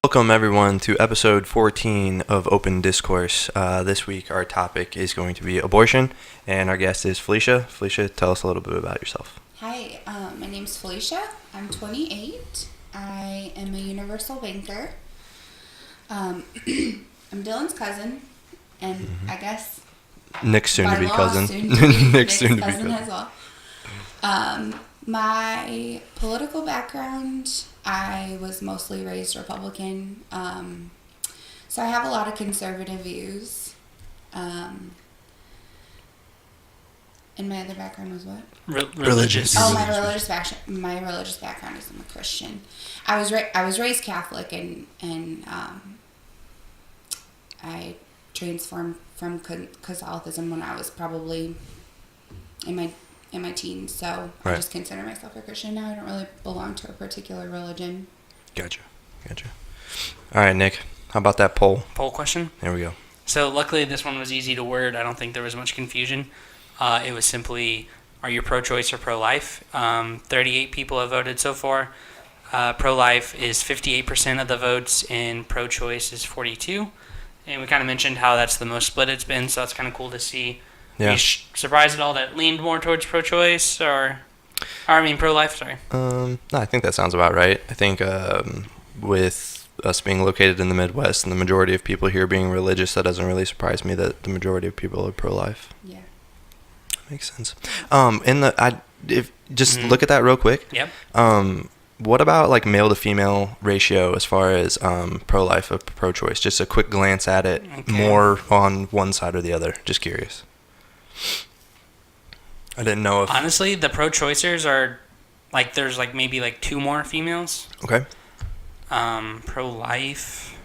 Welcome, everyone, to episode 14 of Open Discourse. This week, our topic is going to be abortion, and our guest is Philicia. Philicia, tell us a little bit about yourself. Hi, my name's Philicia. I'm 28. I am a universal banker. I'm Dylan's cousin, and I guess Nick's soon-to-be cousin. Nick's soon-to-be cousin as well. My political background, I was mostly raised Republican, so I have a lot of conservative views. And my other background was what? Religious. Oh, my religious background is I'm a Christian. I was raised Catholic, and I transformed from Catholicism when I was probably in my teens, so right. I just consider myself a Christian now. I don't really belong to a particular religion. Gotcha. All right, Nick, how about that poll? Poll question? There we go. So luckily this one was easy to word. I don't think there was much confusion. It was simply, are you pro-choice or pro-life? 38 people have voted so far. Pro-life is 58% of the votes, and pro-choice is 42%. And we kind of mentioned how that's the most split it's been, so that's kind of cool to see. Yeah. Are you surprised at all that leaned more towards pro-choice pro-life? Sorry. No, I think that sounds about right. I think with us being located in the Midwest and the majority of people here being religious, that doesn't really surprise me that the majority of people are pro-life. Yeah. That makes sense. Look at that real quick. Yep. What about like male to female ratio as far as pro-life or pro-choice? Just a quick glance at it. Okay. More on one side or the other. Just curious. I didn't know if... Honestly, the pro-choicers are, there's maybe two more females. Okay. Pro-life...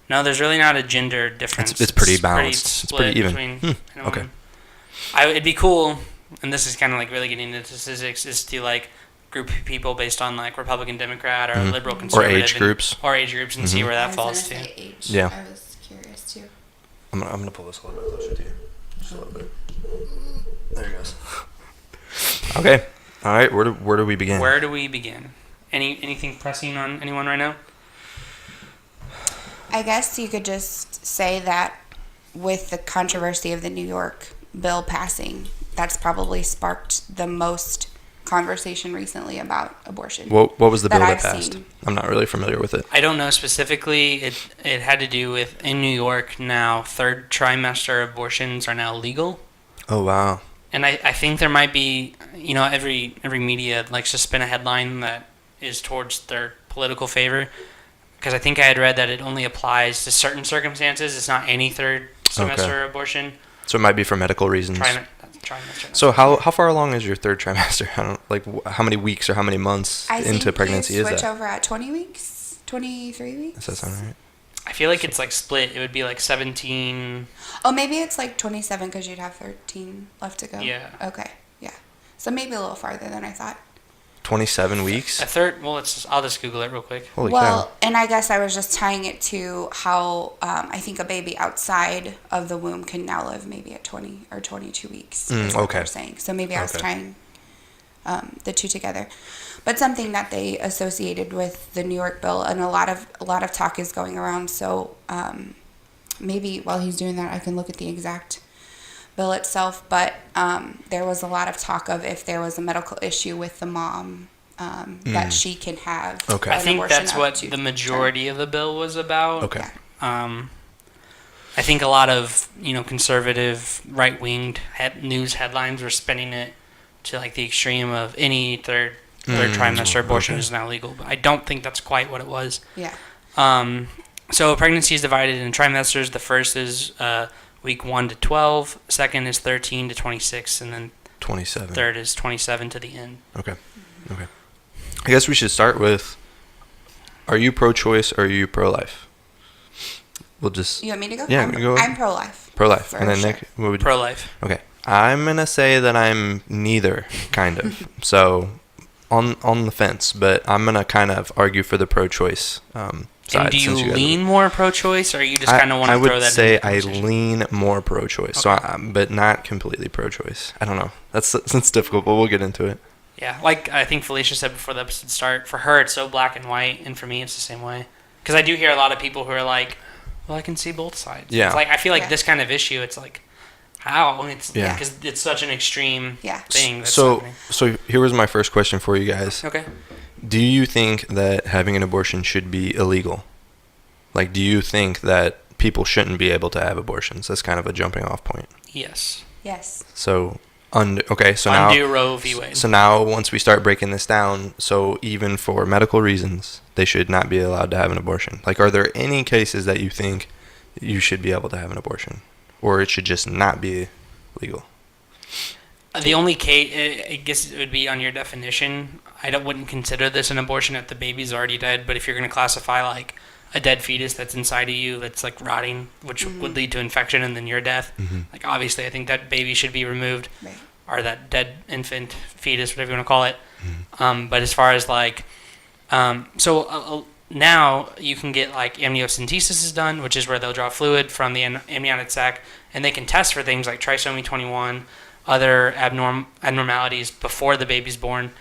No, there's really not a gender difference. It's pretty balanced. It's pretty even. Okay. It'd be cool, and this is kind of really getting into statistics, is to group people based on Republican, Democrat, or liberal, conservative. Or age groups. And see where that falls to. Age. Yeah. I was curious too. I'm gonna pull this a little bit closer to you. Just a little bit. There it goes. Okay. All right. Where do we begin? Anything pressing on anyone right now? I guess you could just say that with the controversy of the New York bill passing, that's probably sparked the most conversation recently about abortion. What was the bill that passed? Seen. I'm not really familiar with it. I don't know specifically. It had to do with, in New York now, third trimester abortions are now legal. Oh, wow. And I think there might be, every media likes to spin a headline that is towards their political favor. Because I think I had read that it only applies to certain circumstances. It's not any third semester abortion. So it might be for medical reasons. Trimester. So how far along is your third trimester? How many weeks or how many months into pregnancy is that? I think you switch over at 20 weeks, 23 weeks. Does that sound right? I feel like it's split. It would be 17. Oh, maybe it's 27 because you'd have 13 left to go. Yeah. Okay. Yeah. So maybe a little farther than I thought. 27 weeks? A third. Well, I'll just Google it real quick. Holy cow. And I guess I was just tying it to how I think a baby outside of the womb can now live maybe at 20 or 22 weeks. Is what they're saying. So maybe I was tying the two together. But something that they associated with the New York bill, and a lot of talk is going around. So maybe while he's doing that, I can look at the exact bill itself. But there was a lot of talk of if there was a medical issue with the mom, that she can have. Okay. I think that's what the majority of the bill was about. Okay. Yeah. I think a lot of conservative right-winged news headlines were spinning it to the extreme of any third trimester abortion is now legal. But I don't think that's quite what it was. Yeah. So pregnancy is divided in trimesters. The first is week 1 to 12. Second is 13 to 26, and then 27. Third is 27 to the end. Okay. I guess we should start with: are you pro-choice or are you pro-life? We'll just. You want me to go? Yeah, go. I'm pro-life. Pro-life, and then Nick, what would you? Pro-life. Okay, I'm gonna say that I'm neither, kind of. So, on the fence, but I'm gonna kind of argue for the pro-choice side. And do you lean more pro-choice, or you just kind of want to throw that in? I would say I lean more pro-choice, okay. But not completely pro-choice. I don't know. That's difficult, but we'll get into it. Yeah, like I think Philicia said before the episode start, for her it's so black and white, and for me it's the same way. Because I do hear a lot of people who are like, well, I can see both sides. Yeah. It's like, I feel like this kind of issue, it's like, how? It's because it's such an extreme thing. That's so here was my first question for you guys. Okay. Do you think that having an abortion should be illegal? Like, do you think that people shouldn't be able to have abortions? That's kind of a jumping off point. Yes. So, so undo Roe v. Wade. So now, once we start breaking this down, so even for medical reasons, they should not be allowed to have an abortion. Like, are there any cases that you think you should be able to have an abortion? Or it should just not be legal? The only case, I guess it would be on your definition. I wouldn't consider this an abortion if the baby's already dead, but if you're going to classify like a dead fetus that's inside of you that's like rotting, which would lead to infection and then your death, like obviously I think that baby should be removed, or that dead infant, fetus, whatever you want to call it. But as far as like, now you can get like amniocentesis is done, which is where they'll draw fluid from the amniotic sac, and they can test for things like trisomy 21, other abnormalities before the baby's born.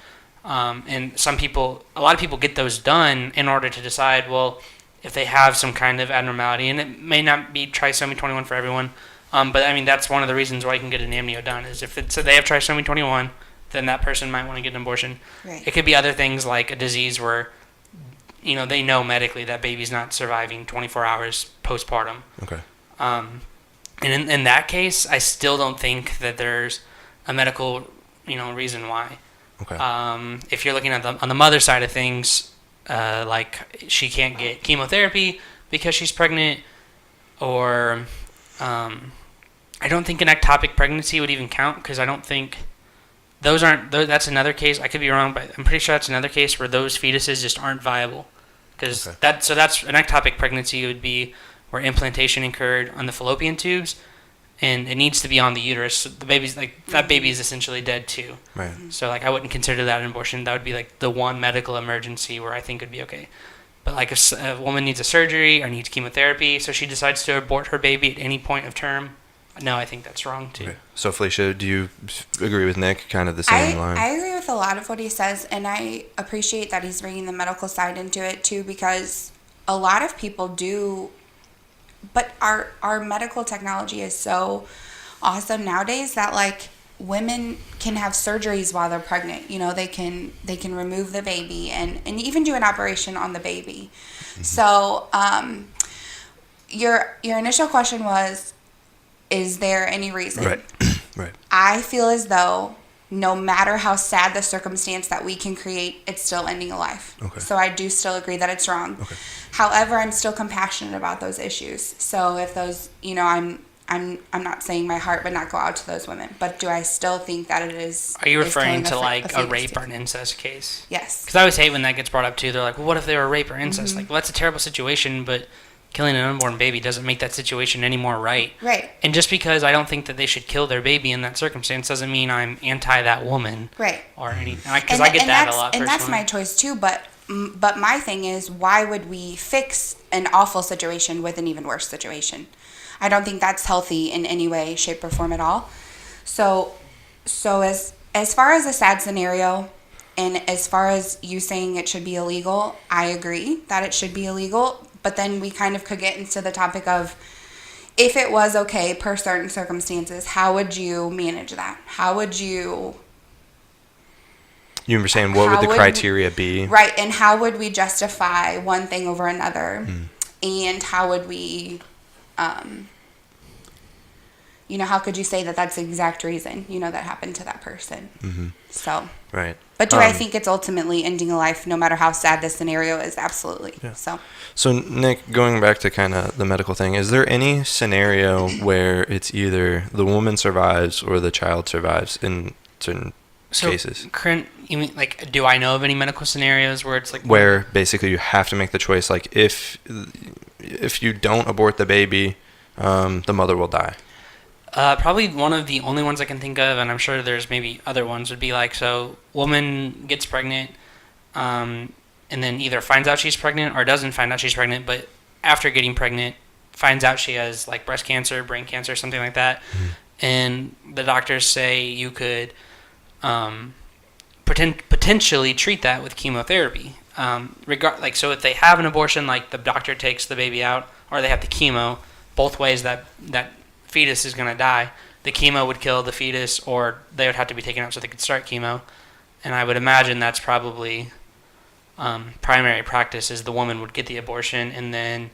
And a lot of people get those done in order to decide, well, if they have some kind of abnormality, and it may not be trisomy 21 for everyone, but I mean that's one of the reasons why you can get an amnio done is if they have trisomy 21, then that person might want to get an abortion. Right. It could be other things like a disease where they know medically that baby's not surviving 24 hours postpartum. Okay. And in that case, I still don't think that there's a medical, reason why. Okay. If you're looking at on the mother side of things, like she can't get chemotherapy because she's pregnant, or I don't think an ectopic pregnancy would even count because I don't think that's another case. I could be wrong, but I'm pretty sure that's another case where those fetuses just aren't viable. Because that's an ectopic pregnancy would be where implantation occurred on the fallopian tubes, and it needs to be on the uterus. So the baby's that baby is essentially dead too. Right. So I wouldn't consider that an abortion. That would be like the one medical emergency where I think would be okay. But like if a woman needs a surgery or needs chemotherapy, so she decides to abort her baby at any point of term, no, I think that's wrong too. Okay. So Philicia, do you agree with Nick? Kind of the same line. I agree with a lot of what he says, and I appreciate that he's bringing the medical side into it too, because a lot of people do. But our medical technology is so awesome nowadays that like women can have surgeries while they're pregnant. They can remove the baby and even do an operation on the baby. So your initial question was, is there any reason? Right. I feel as though no matter how sad the circumstance that we can create, it's still ending a life. Okay. So I do still agree that it's wrong. Okay. However, I'm still compassionate about those issues. So if those, I'm not saying my heart would not go out to those women, but do I still think that it is? Are you referring to like a rape or an incest case? Yes. Because I always hate when that gets brought up too. They're like, well, what if they were rape or incest? Like, well, that's a terrible situation, but killing an unborn baby doesn't make that situation any more right. Right. And just because I don't think that they should kill their baby in that circumstance doesn't mean I'm anti that woman. Right. Or any, because I get that a lot. And that's my choice too. But my thing is, why would we fix an awful situation with an even worse situation? I don't think that's healthy in any way, shape, or form at all. So as far as a sad scenario, and as far as you saying it should be illegal, I agree that it should be illegal. But then we kind of could get into the topic of, if it was okay per certain circumstances, how would you manage that? How would you... You were saying, what would the criteria be? Right, and how would we justify one thing over another? And how would we... how could you say that that's the exact reason, that happened to that person? So... Right. But do I think it's ultimately ending a life, no matter how sad the scenario is? Absolutely. Yeah. So Nick, going back to kind of the medical thing, is there any scenario where it's either the woman survives or the child survives in certain cases? You mean like, do I know of any medical scenarios where it's like where basically you have to make the choice? Like, if you don't abort the baby, the mother will die. Probably one of the only ones I can think of, and I'm sure there's maybe other ones, would be like, so woman gets pregnant, and then either finds out she's pregnant or doesn't find out she's pregnant, but after getting pregnant, finds out she has like breast cancer, brain cancer, something like that, and the doctors say you could potentially treat that with chemotherapy. So if they have an abortion, like the doctor takes the baby out, or they have the chemo, both ways that fetus is going to die. The chemo would kill the fetus, or they would have to be taken out so they could start chemo. And I would imagine that's probably primary practice, is the woman would get the abortion and then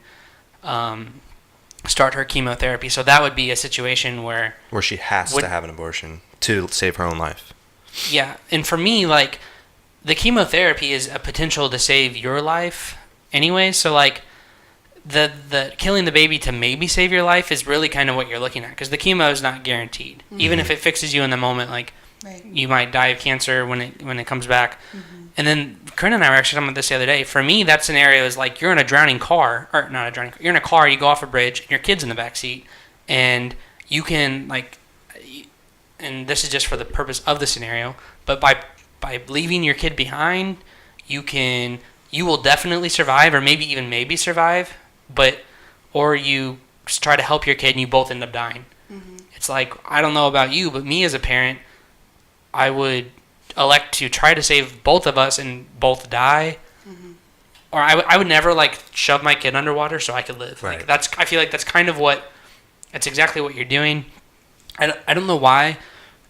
start her chemotherapy. So that would be a situation where she has to have an abortion to save her own life. Yeah, and for me, like, the chemotherapy is a potential to save your life anyway. So, like, the killing the baby to maybe save your life is really kind of what you're looking at, because the chemo is not guaranteed. Mm-hmm. Even if it fixes you in the moment, like, you might die of cancer when it comes back. Mm-hmm. And then Corinne and I were actually talking about this the other day. For me, that scenario is like you're in a drowning car, or not a drowning car. You're in a car, you go off a bridge, and your kid's in the back seat, and you can, like, and this is just for the purpose of the scenario, but by leaving your kid behind, you will definitely survive, or maybe survive, or you try to help your kid and you both end up dying. Mm-hmm. It's like, I don't know about you, but me as a parent, I would elect to try to save both of us and both die. Mm-hmm. Or I would never, like, shove my kid underwater so I could live. Right. Like, I feel like that's exactly what you're doing. I don't know why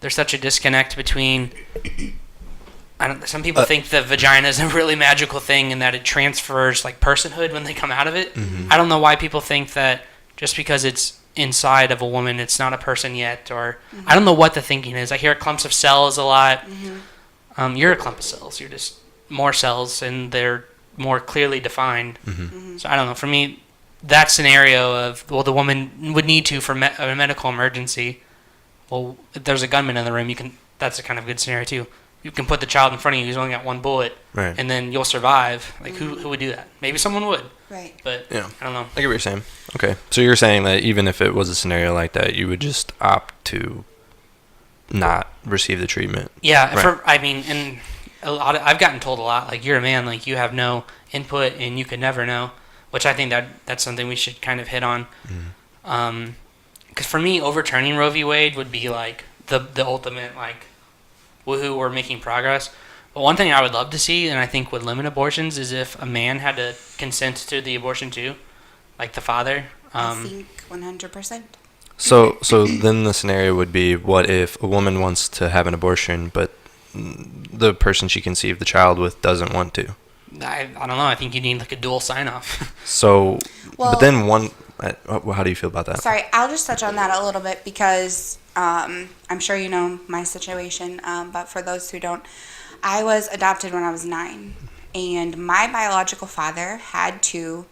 there's such a disconnect between... some people think the vagina is a really magical thing and that it transfers, like, personhood when they come out of it. Mm-hmm. I don't know why people think that just because it's inside of a woman, it's not a person yet. Or mm-hmm. I don't know what the thinking is. I hear clumps of cells a lot. Mm-hmm. You're a clump of cells. You're just more cells, and they're more clearly defined. Mm-hmm. Mm-hmm. So I don't know. For me, that scenario of, well, the woman would need to for a medical emergency. Well, if there's a gunman in the room, that's a kind of good scenario too. You can put the child in front of you who's only got one bullet, right, and then you'll survive. Like, mm-hmm. who would do that? Maybe someone would. Right. But, yeah. I don't know. I get what you're saying. Okay. So you're saying that even if it was a scenario like that, you would just opt to not receive the treatment. Yeah. Right. And I've gotten told a lot, like, you're a man, like, you have no input and you could never know, which I think that's something we should kind of hit on. Mm. 'Cause for me, overturning Roe v. Wade would be, like, the ultimate, like, woohoo, we're making progress. But one thing I would love to see, and I think would limit abortions, is if a man had to consent to the abortion too, like the father. I think 100%. So then the scenario would be, what if a woman wants to have an abortion, but the person she conceived the child with doesn't want to? I don't know. I think you need, like, a dual sign-off. So, but then how do you feel about that? Sorry, I'll just touch on that a little bit because I'm sure you know my situation, but for those who don't, I was adopted when I was 9, and my biological father had to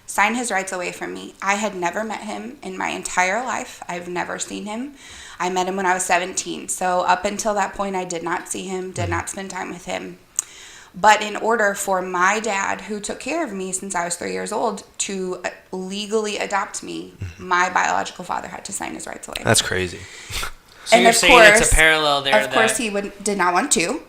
sign his rights away from me. I had never met him in my entire life. I've never seen him. I met him when I was 17, so up until that point, I did not see him, did not spend time with him. But in order for my dad, who took care of me since I was 3 years old, to legally adopt me, my biological father had to sign his rights away. That's crazy. So and you're saying it's a parallel there. Of course, he did not want to,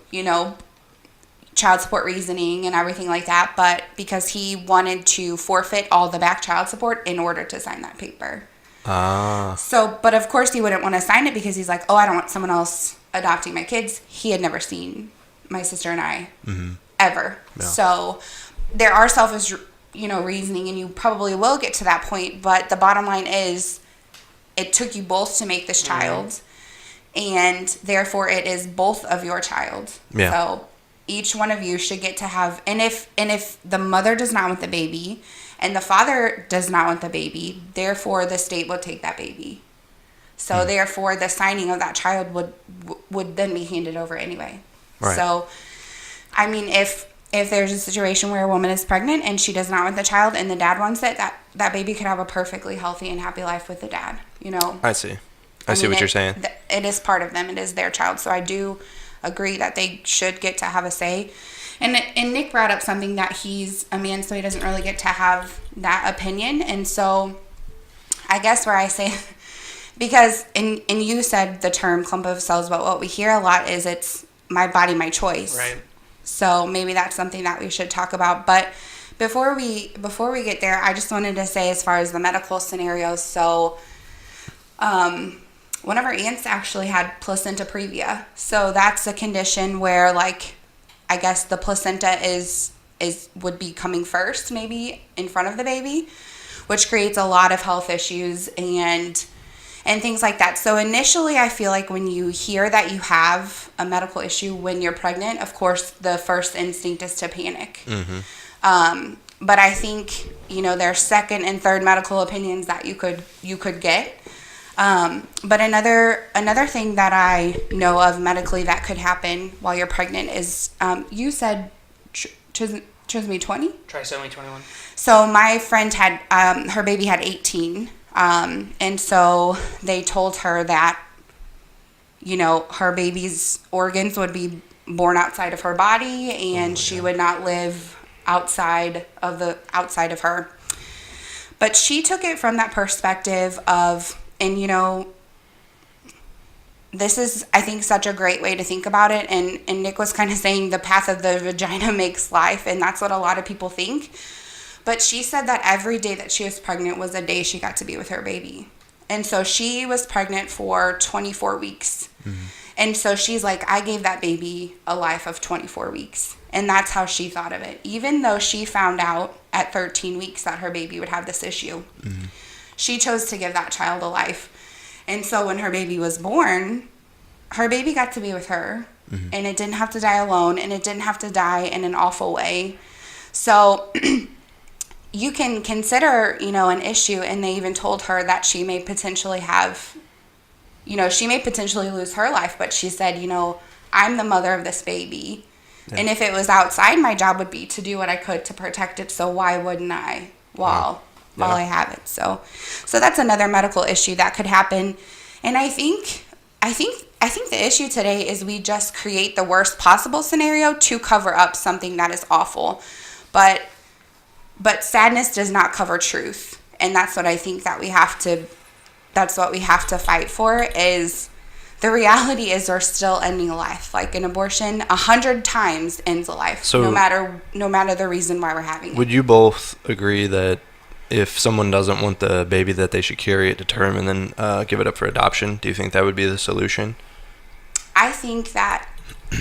child support reasoning and everything like that, but because he wanted to forfeit all the back child support in order to sign that paper. So, but of course he wouldn't want to sign it because he's like, oh, I don't want someone else adopting my kids. He had never seen my sister and I ever. Yeah. So there are selfish, reasoning, and you probably will get to that point. But the bottom line is, it took you both to make this child, and therefore it is both of your child. Yeah. So each one of you should get to have, and if the mother does not want the baby, and the father does not want the baby, therefore the state will take that baby. So therefore the signing of that child would then be handed over anyway. Right. So, if there's a situation where a woman is pregnant and she does not want the child and the dad wants it, that baby could have a perfectly healthy and happy life with the dad, I see. I see what you're saying. It is part of them. It is their child. So I do agree that they should get to have a say. And Nick brought up something that he's a man, so he doesn't really get to have that opinion. And so I guess where I say... Because, and you said the term clump of cells, but what we hear a lot is it's my body, my choice. Right. So maybe that's something that we should talk about. But before we get there, I just wanted to say, as far as the medical scenarios, so one of our aunts actually had placenta previa. So that's a condition where, like, I guess the placenta would be coming first, maybe in front of the baby, which creates a lot of health issues and things like that. So initially, I feel like when you hear that you have a medical issue when you're pregnant, of course, the first instinct is to panic. Mm-hmm. But I think, there are second and third medical opinions that you could get. But another thing that I know of medically that could happen while you're pregnant is, you said trisomy 20? Trisomy 21. So my friend had, her baby had 18. And so they told her that, her baby's organs would be born outside of her body and she would not live outside of her. But she took it from that perspective of, and this is, I think, such a great way to think about it. And Nick was kind of saying the path of the vagina makes life, and that's what a lot of people think. But she said that every day that she was pregnant was a day she got to be with her baby. And so she was pregnant for 24 weeks. Mm-hmm. And so she's like, I gave that baby a life of 24 weeks. And that's how she thought of it. Even though she found out at 13 weeks that her baby would have this issue, mm-hmm. she chose to give that child a life. And so when her baby was born, her baby got to be with her. Mm-hmm. And it didn't have to die alone. And it didn't have to die in an awful way. So you can consider, an issue. And they even told her that she may potentially have, she may potentially lose her life. But she said, I'm the mother of this baby. Yeah. And if it was outside, my job would be to do what I could to protect it. So why wouldn't I while I have it? So that's another medical issue that could happen. And I think the issue today is we just create the worst possible scenario to cover up something that is awful. But sadness does not cover truth. And that's what I think that that's what we have to fight for is the reality is we're still ending a life. Like an abortion 100 times ends a life, so no matter the reason why we're having it. Would you both agree that if someone doesn't want the baby that they should carry it to term and then give it up for adoption? Do you think that would be the solution? I think that,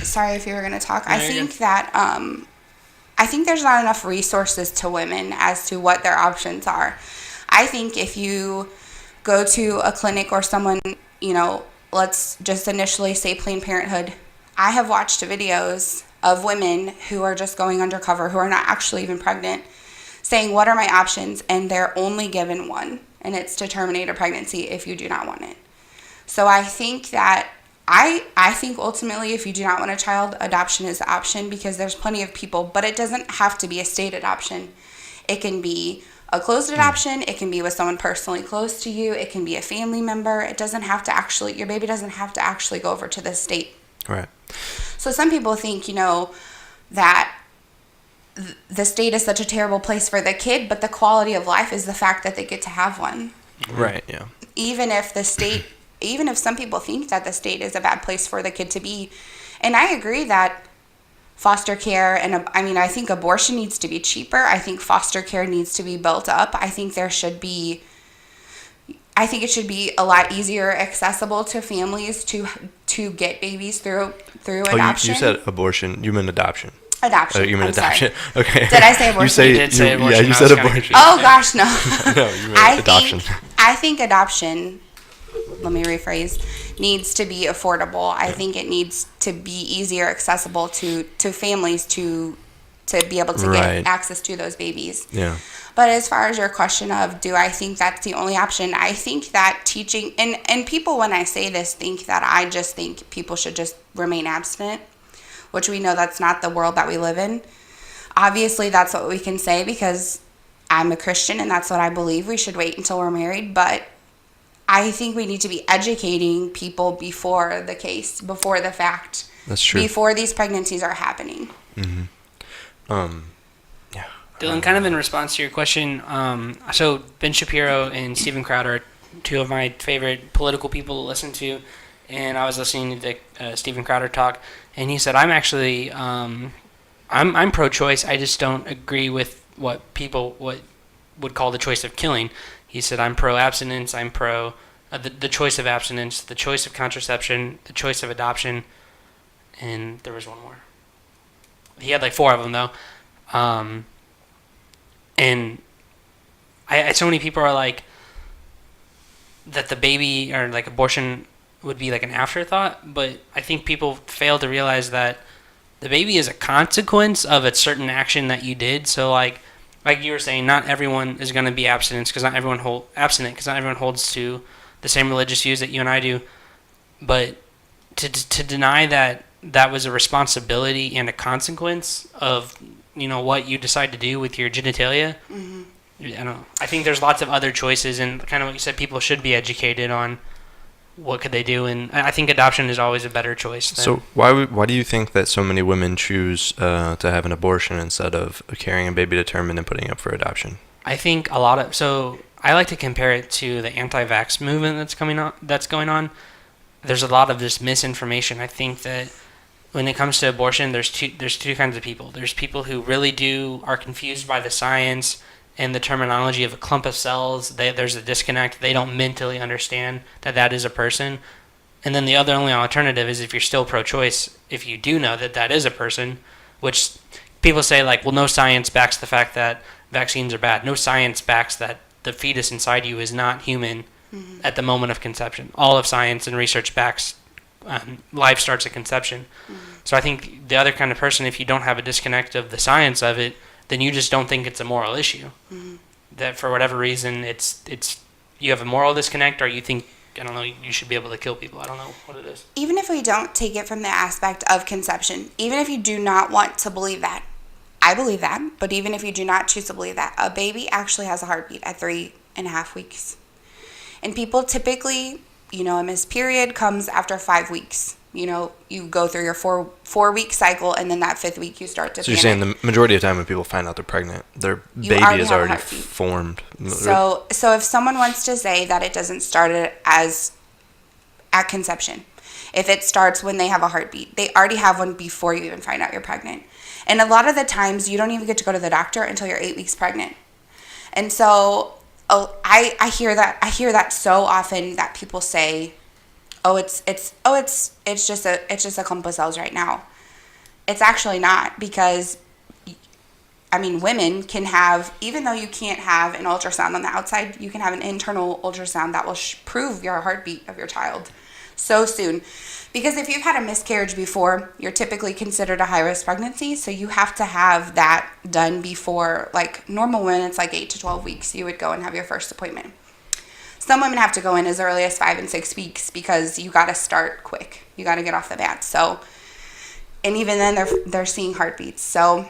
sorry if you were going to talk, I think there's not enough resources to women as to what their options are. I think if you go to a clinic or someone, let's just initially say Planned Parenthood. I have watched videos of women who are just going undercover, who are not actually even pregnant, saying, what are my options? And they're only given one, and it's to terminate a pregnancy if you do not want it. So I think that, I think ultimately if you do not want a child, adoption is the option because there's plenty of people, but it doesn't have to be a state adoption. It can be a closed adoption. It can be with someone personally close to you. It can be a family member. It doesn't have to actually, your baby doesn't have to actually go over to the state. Right. So some people think, that the state is such a terrible place for the kid, but the quality of life is the fact that they get to have one. Right, yeah. Even if some people think that the state is a bad place for the kid to be. And I agree that foster care I think abortion needs to be cheaper. I think foster care needs to be built up. I think it should be a lot easier accessible to families to get babies through adoption. You said abortion. You meant adoption. Adoption. You meant adoption. Sorry. Okay. Did I say abortion? You did say abortion. Yeah, you said abortion. Oh gosh, no. No, you meant adoption. I think adoption, let me rephrase, needs to be affordable. I think it needs to be easier accessible to families to be able to get access to those babies. Yeah. But as far as your question of do I think that's the only option, I think that teaching, and people when I say this think that I just think people should just remain abstinent, which we know that's not the world that we live in. Obviously that's what we can say because I'm a Christian and that's what I believe. We should wait until we're married, but I think we need to be educating people before the fact. That's true. Before these pregnancies are happening. Mm-hmm. Yeah. Dylan, kind of in response to your question, so Ben Shapiro and Steven Crowder are two of my favorite political people to listen to, and I was listening to Steven Crowder talk, and he said, I'm actually, I'm pro-choice, I just don't agree with what people would call the choice of killing. He said, I'm pro-abstinence, I'm pro the choice of abstinence, the choice of contraception, the choice of adoption, and there was one more. He had like 4 of them though, and so many people are like that the baby or like abortion would be like an afterthought, but I think people fail to realize that the baby is a consequence of a certain action that you did. So like you were saying, not everyone is going to be abstinent because not everyone holds to the same religious views that you and I do. But to deny that was a responsibility and a consequence of what you decide to do with your genitalia. Mm-hmm. I don't know. I think there's lots of other choices, and kind of what you said, people should be educated on what could they do, and I think adoption is always a better choice. So why do you think that so many women choose to have an abortion instead of carrying a baby to term and then putting up for adoption? I think so I like to compare it to the anti-vax movement that's going on. There's a lot of this misinformation. I think that when it comes to abortion, there's two kinds of people. There's people who really are confused by the science and the terminology of a clump of cells. There's a disconnect. They don't mentally understand that is a person. And then the only alternative is if you're still pro-choice, if you do know that is a person, which people say like, well, no science backs the fact that vaccines are bad. No science backs that the fetus inside you is not human at the moment of conception. All of science and research backs life starts at conception. So I think the other kind of person, if you don't have a disconnect of the science of it, then you just don't think it's a moral issue. That for whatever reason, it's you have a moral disconnect, or you think, I don't know, you should be able to kill people. I don't know what it is. Even if we don't take it from the aspect of conception, even if you do not want to believe that, I believe that, but even if you do not choose to believe that, a baby actually has a heartbeat at 3.5 weeks. And people typically, a missed period comes after 5 weeks. You go through your 4-week cycle, and then that 5th week you start to panic. You're saying the majority of the time when people find out they're pregnant, their baby is already formed. So if someone wants to say that it doesn't start at conception, if it starts when they have a heartbeat, they already have one before you even find out you're pregnant. And a lot of the times you don't even get to go to the doctor until you're 8 weeks pregnant. And so I hear that so often, that people say, it's just a clump of cells right now. It's actually not, because women can have, even though you can't have an ultrasound on the outside, you can have an internal ultrasound that will prove your heartbeat of your child so soon. Because if you've had a miscarriage before, you're typically considered a high-risk pregnancy, so you have to have that done before, like normal women, it's like 8 to 12 weeks, you would go and have your first appointment. Some women have to go in as early as 5 and 6 weeks, because you got to start quick. You got to get off the bat. So, and even then they're seeing heartbeats. So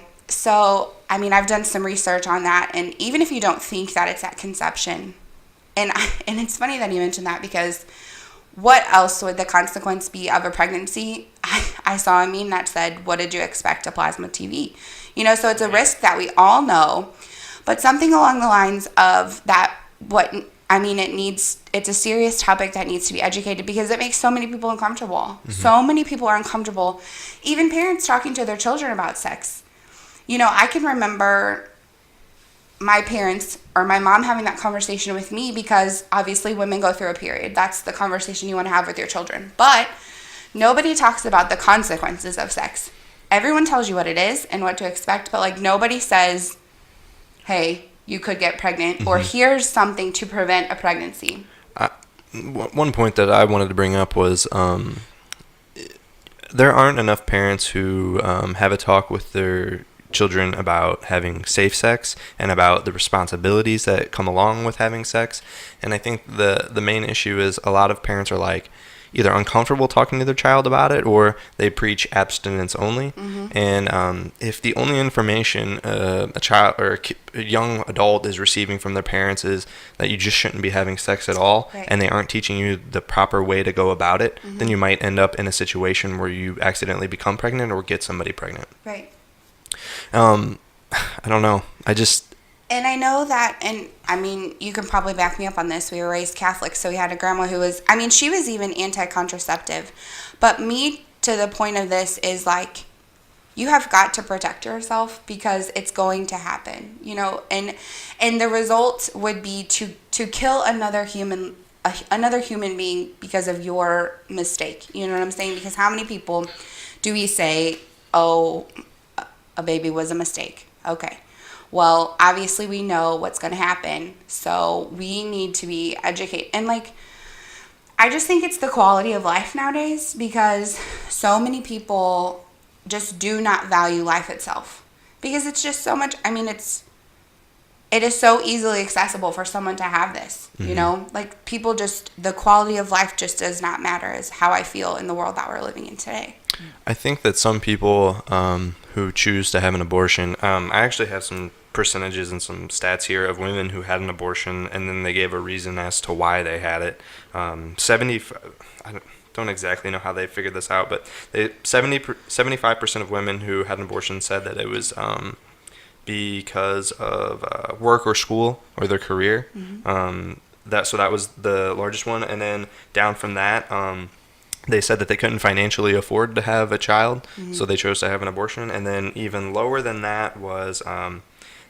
I've done some research on that, and even if you don't think that it's at conception, and it's funny that you mentioned that, because what else would the consequence be of a pregnancy? I saw a meme that said, what did you expect, a plasma TV? So it's a risk that we all know, but something along the lines of that, it's a serious topic that needs to be educated, because it makes so many people uncomfortable. Mm-hmm. So many people are uncomfortable. Even parents talking to their children about sex. I can remember my parents or my mom having that conversation with me, because obviously women go through a period. That's the conversation you want to have with your children. But nobody talks about the consequences of sex. Everyone tells you what it is and what to expect, but nobody says, hey, you could get pregnant, or here's something to prevent a pregnancy. One point that I wanted to bring up was there aren't enough parents who have a talk with their children about having safe sex and about the responsibilities that come along with having sex. And I think the main issue is a lot of parents are either uncomfortable talking to their child about it, or they preach abstinence only. Mm-hmm. And if the only information a child or a young adult is receiving from their parents is that you just shouldn't be having sex at all, right, and they aren't teaching you the proper way to go about it, then you might end up in a situation where you accidentally become pregnant or get somebody pregnant. Right. I don't know. And I know that, and you can probably back me up on this. We were raised Catholic, so we had a grandma who was, she was even anti-contraceptive. But me, to the point of this, is you have got to protect yourself, because it's going to happen, and the result would be to kill another human another human being because of your mistake. You know what I'm saying? Because how many people do we say, oh, a baby was a mistake? Okay. Well, obviously we know what's going to happen. So we need to be educated. And like, I just think it's the quality of life nowadays, because so many people just do not value life itself, because it's just so much. I mean, it is so easily accessible for someone to have this, you know, like people just, the quality of life just does not matter, is how I feel in the world that we're living in today. I think that some people who choose to have an abortion, I actually have some percentages and some stats here of women who had an abortion and then they gave a reason as to why they had it. I don't exactly know how they figured this out, but 75% of women who had an abortion said that it was because of work or school or their career. That was the largest one, and then down from that, they said that they couldn't financially afford to have a child, so they chose to have an abortion. And then even lower than that was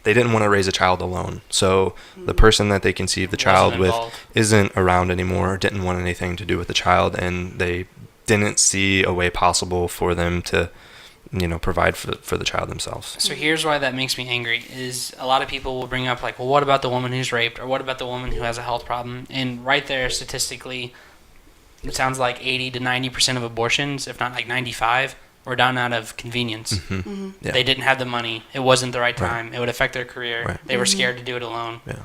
they didn't want to raise a child alone. So the person that they conceived the child with isn't around anymore, didn't want anything to do with the child, and they didn't see a way possible for them to, you know, provide for the child themselves. So here's why that makes me angry, is a lot of people will bring up like, well, what about the woman who's raped, or what about the woman who has a health problem? And right there, statistically, it sounds like 80 to 90% of abortions, if not like 95, were done out of convenience. Yeah. They didn't have the money. It wasn't the right time. Right. It would affect their career. Right. They were scared to do it alone. Yeah.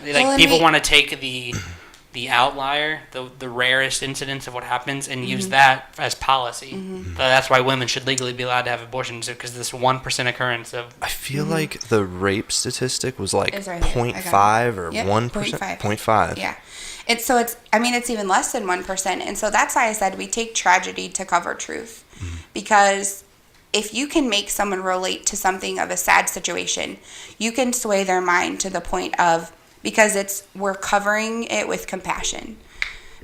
And people want to take the outlier, the rarest incidents of what happens, and use that as policy. So that's why women should legally be allowed to have abortions, because this 1% occurrence of... I feel like the rape statistic was like 0.5 or 1%. 0.5. Yeah. It's even less than 1%. And so that's why I said we take tragedy to cover truth. Because if you can make someone relate to something of a sad situation, you can sway their mind to the point of, because we're covering it with compassion.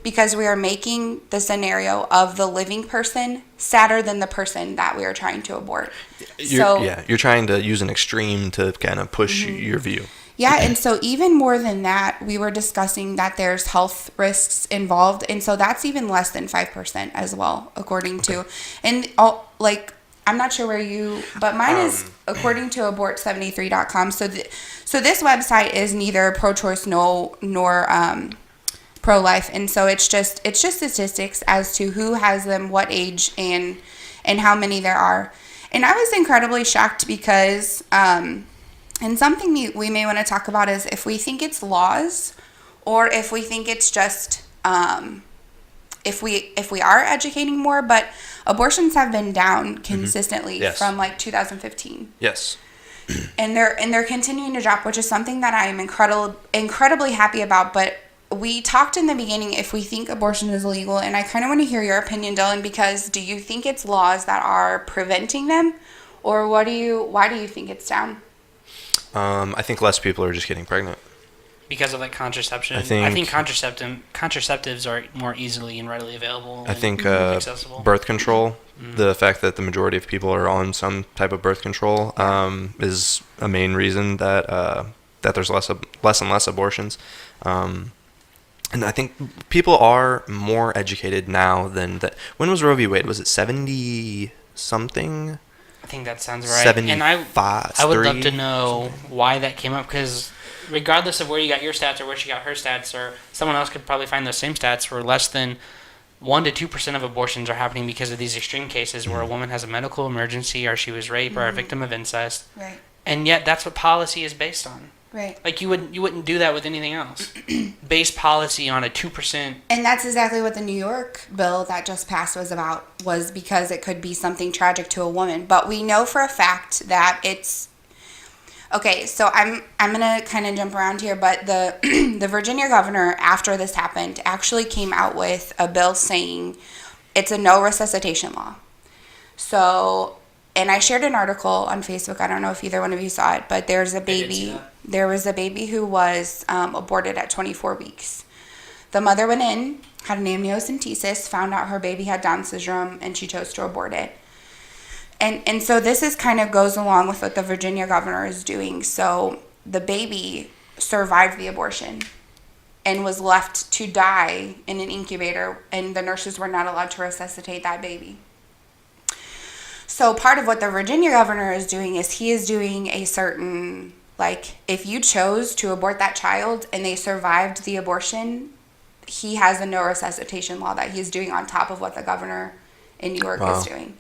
Because we are making the scenario of the living person sadder than the person that we are trying to abort. You're trying to use an extreme to kind of push your view. Yeah, and so even more than that, we were discussing that there's health risks involved, and so that's even less than 5% as well, according to, and I'm not sure where but mine is according to abort73.com. So this website is neither pro-choice nor pro-life, and so it's just statistics as to who has them, what age, and how many there are. And I was incredibly shocked because and something we may want to talk about is if we think it's laws, or if we think it's just if we are educating more. But abortions have been down consistently from like 2015. Yes. And they're continuing to drop, which is something that I am incredibly happy about. But we talked in the beginning if we think abortion is illegal, and I kind of want to hear your opinion, Dylan, because do you think it's laws that are preventing them, or why do you think it's down? I think less people are just getting pregnant. Because of like contraception. I think contraceptives are more easily and readily available. I think birth control, the fact that the majority of people are on some type of birth control, is a main reason that there's less and less abortions. And I think people are more educated now than that. When was Roe v. Wade? Was it 70 something? I think that sounds right. 75. I would love to know why that came up, because regardless of where you got your stats or where she got her stats, or someone else could probably find those same stats, where less than 1 to 2% of abortions are happening because of these extreme cases where a woman has a medical emergency, or she was raped, or a victim of incest. Right. And yet that's what policy is based on. Right. Like you wouldn't do that with anything else. Base policy on a 2%. And that's exactly what the New York bill that just passed was because it could be something tragic to a woman. But we know for a fact that it's okay. So I'm gonna kind of jump around here, but the Virginia governor, after this happened, actually came out with a bill saying it's a no resuscitation law. So. And I shared an article on Facebook. I don't know if either one of you saw it, but there was a baby who was aborted at 24 weeks. The mother went in, had an amniocentesis, found out her baby had Down syndrome, and she chose to abort it. And so this is kind of goes along with what the Virginia governor is doing. So the baby survived the abortion. and was left to die in an incubator, and the nurses were not allowed to resuscitate that baby. So part of what the Virginia governor is doing is he is doing a certain, like, if you chose to abort that child and they survived the abortion, he has a no resuscitation law that he's doing on top of what the governor in New York is doing.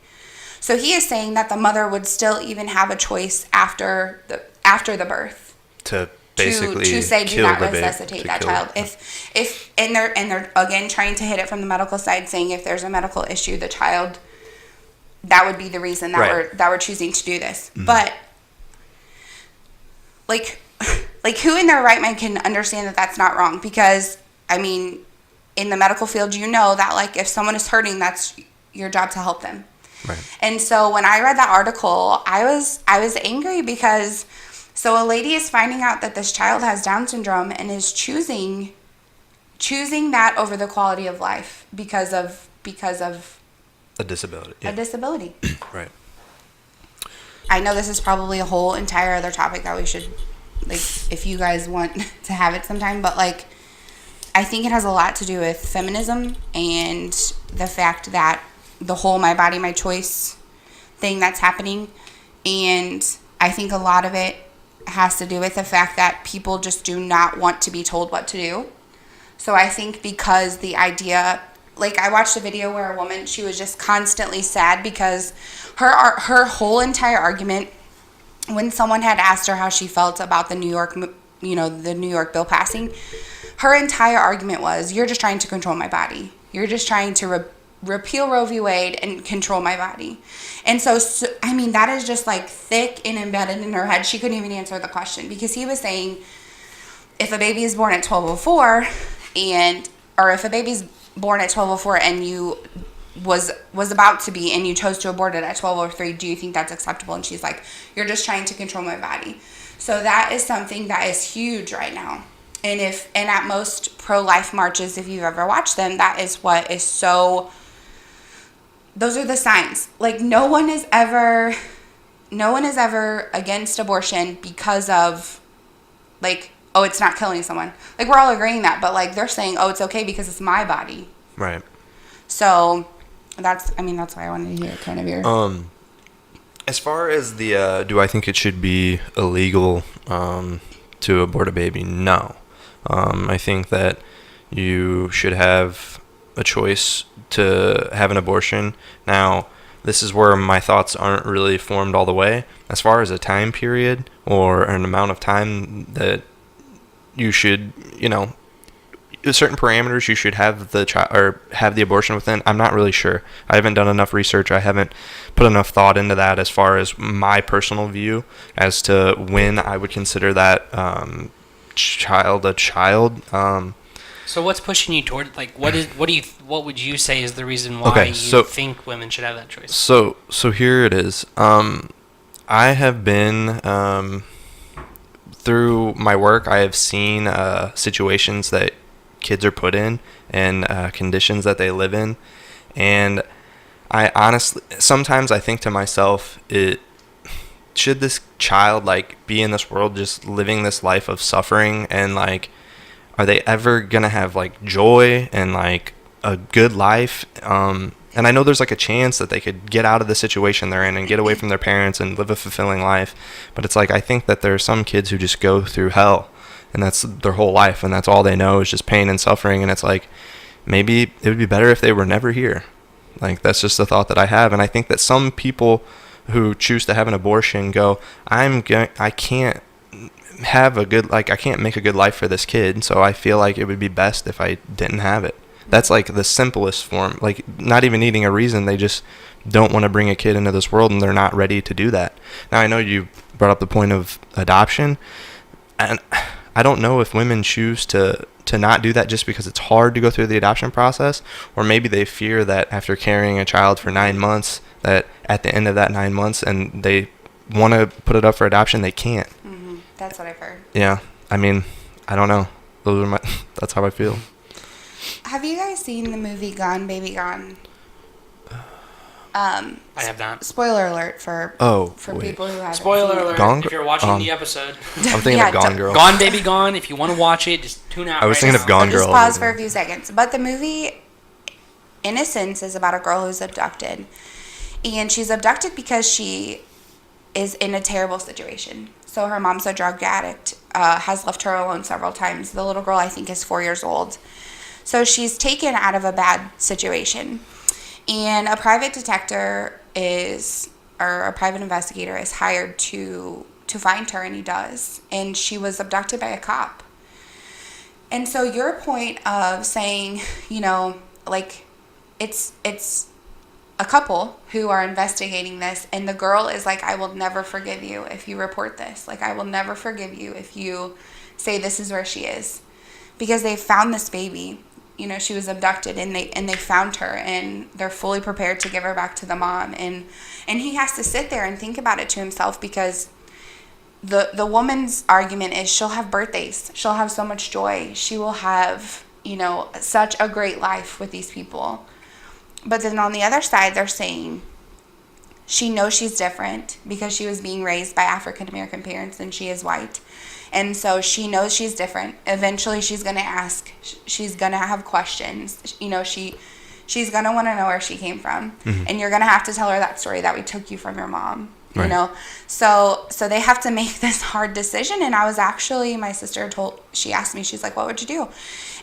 So he is saying that the mother would still even have a choice after the birth to basically to say do not resuscitate that child. It. If and they're again trying to hit it from the medical side, saying if there's a medical issue, the child, that would be the reason that we're choosing to do this. Mm-hmm. But like who in their right mind can understand that that's not wrong? Because I mean, in the medical field, you know that like if someone is hurting, that's your job to help them. Right. And so when I read that article, I was angry because so a lady is finding out that this child has Down syndrome and is choosing that over the quality of life because of a disability. Yeah. A disability. Right. I know this is probably a whole entire other topic that we should, like, if you guys want to have it sometime, but like I think it has a lot to do with feminism and the fact that the whole my body, my choice thing that's happening. And I think a lot of it has to do with the fact that people just do not want to be told what to do. So I think because the idea, like I watched a video where a woman, she was just constantly sad because her whole entire argument, when someone had asked her how she felt about the New York bill passing, her entire argument was, you're just trying to control my body. You're just trying to repeal Roe v. Wade and control my body. And so, I mean, that is just like thick and embedded in her head. She couldn't even answer the question because he was saying if a baby is born at 12:04 or if a baby's born at 12:04 and you was about to be and you chose to abort it at 12:03, do you think that's acceptable? And she's like, you're just trying to control my body. So that is something that is huge right now. And at most pro-life marches, if you've ever watched them, that is what is so. Those are the signs. Like no one is ever against abortion because of like, oh, it's not killing someone. Like we're all agreeing that, but like they're saying, oh, it's okay because it's my body. Right. So that's why I wanted to hear kind of your. As far as the do I think it should be illegal to abort a baby? No. I think that you should have a choice to have an abortion. Now, this is where my thoughts aren't really formed all the way. As far as a time period or an amount of time that you should, certain parameters you should have the child or have the abortion within, I'm not really sure. I haven't done enough research. I haven't put enough thought into that as far as my personal view as to when I would consider that child a child. So what's pushing you toward, like, what would you say is the reason why you think women should have that choice? So here it is. I have been, through my work, I have seen situations that kids are put in and conditions that they live in. And I honestly, sometimes I think to myself, should this child, like, be in this world just living this life of suffering and, like, are they ever going to have, like, joy and, like, a good life? And I know there's, like, a chance that they could get out of the situation they're in and get away from their parents and live a fulfilling life. But it's like, I think that there are some kids who just go through hell, and that's their whole life, and that's all they know is just pain and suffering. And it's like, maybe it would be better if they were never here. Like, that's just the thought that I have. And I think that some people who choose to have an abortion go, I can't have a good, like, I can't make a good life for this kid, so I feel like it would be best if I didn't have it. That's like the simplest form, like not even needing a reason. They just don't want to bring a kid into this world and they're not ready to do that. Now, I know you brought up the point of adoption, and I don't know if women choose to not do that just because it's hard to go through the adoption process, or maybe they fear that after carrying a child for 9 months, that at the end of that 9 months and they want to put it up for adoption, they can't. Mm-hmm. That's what I've heard. Yeah. I mean, I don't know. That's how I feel. Have you guys seen the movie Gone, Baby Gone? I have not. Spoiler alert for people who haven't. Spoiler alert Gone, if you're watching the episode. I'm thinking of Gone Girl. Gone Baby Gone. If you want to watch it, just tune out. I was thinking of Gone Girl. Just pause for a few seconds. But the movie, in a sense, is about a girl who's abducted. And she's abducted because she is in a terrible situation. So her mom's a drug addict, has left her alone several times. The little girl, I think, is 4 years old. So she's taken out of a bad situation. And a private detective or a private investigator is hired to find her, and he does. And she was abducted by a cop. And so your point of saying, like, it's a couple who are investigating this, and the girl is like, I will never forgive you if you report this. Like, I will never forgive you if you say this is where she is. Because they found this baby. She was abducted, and they found her, and they're fully prepared to give her back to the mom. And he has to sit there and think about it to himself, because the woman's argument is she'll have birthdays. She'll have so much joy. She will have, such a great life with these people. But then on the other side, they're saying she knows she's different because she was being raised by African American parents and she is white. And so she knows she's different. Eventually, she's going to ask. She's going to have questions. She's going to want to know where she came from. Mm-hmm. And you're going to have to tell her that story that we took you from your mom. Right. So they have to make this hard decision. And I was actually, my sister she asked me, she's like, what would you do?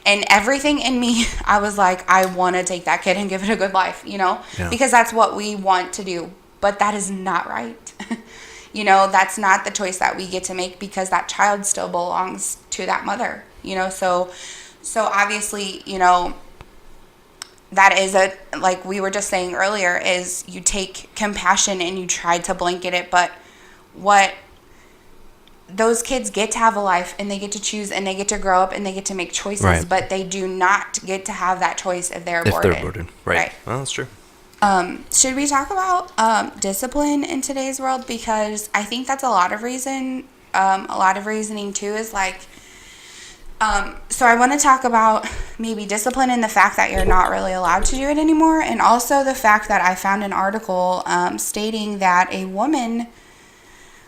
And everything in me, I was like, I want to take that kid and give it a good life, Yeah. Because that's what we want to do. But that is not right. That's not the choice that we get to make, because that child still belongs to that mother, So obviously, that is like we were just saying earlier, is you take compassion and you try to blanket it. But what those kids get to have a life, and they get to choose, and they get to grow up, and they get to make choices, right. But they do not get to have that choice if they're aborted. Right. Well, that's true. Should we talk about discipline in today's world? Because I think that's a lot of reasoning too, is like, so I want to talk about maybe discipline and the fact that you're not really allowed to do it anymore. And also the fact that I found an article stating that a woman,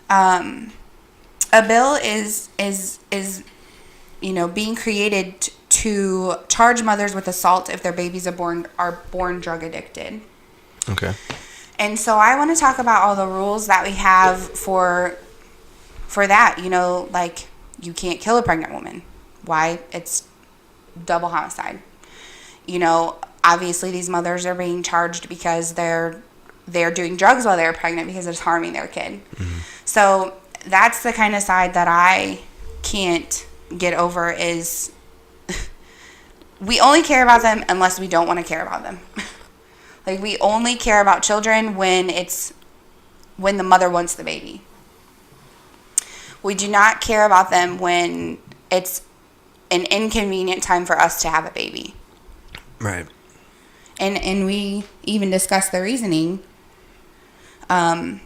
a bill is being created to charge mothers with assault if their babies are born drug addicted. Okay. And so I want to talk about all the rules that we have for that. Like, you can't kill a pregnant woman. Why? It's double homicide. Obviously these mothers are being charged because they're doing drugs while they're pregnant because it's harming their kid. Mm-hmm. So that's the kind of side that I can't get over, is we only care about them unless we don't want to care about them. Like, we only care about children when the mother wants the baby. We do not care about them when it's an inconvenient time for us to have a baby. Right. And we even discussed the reasoning. I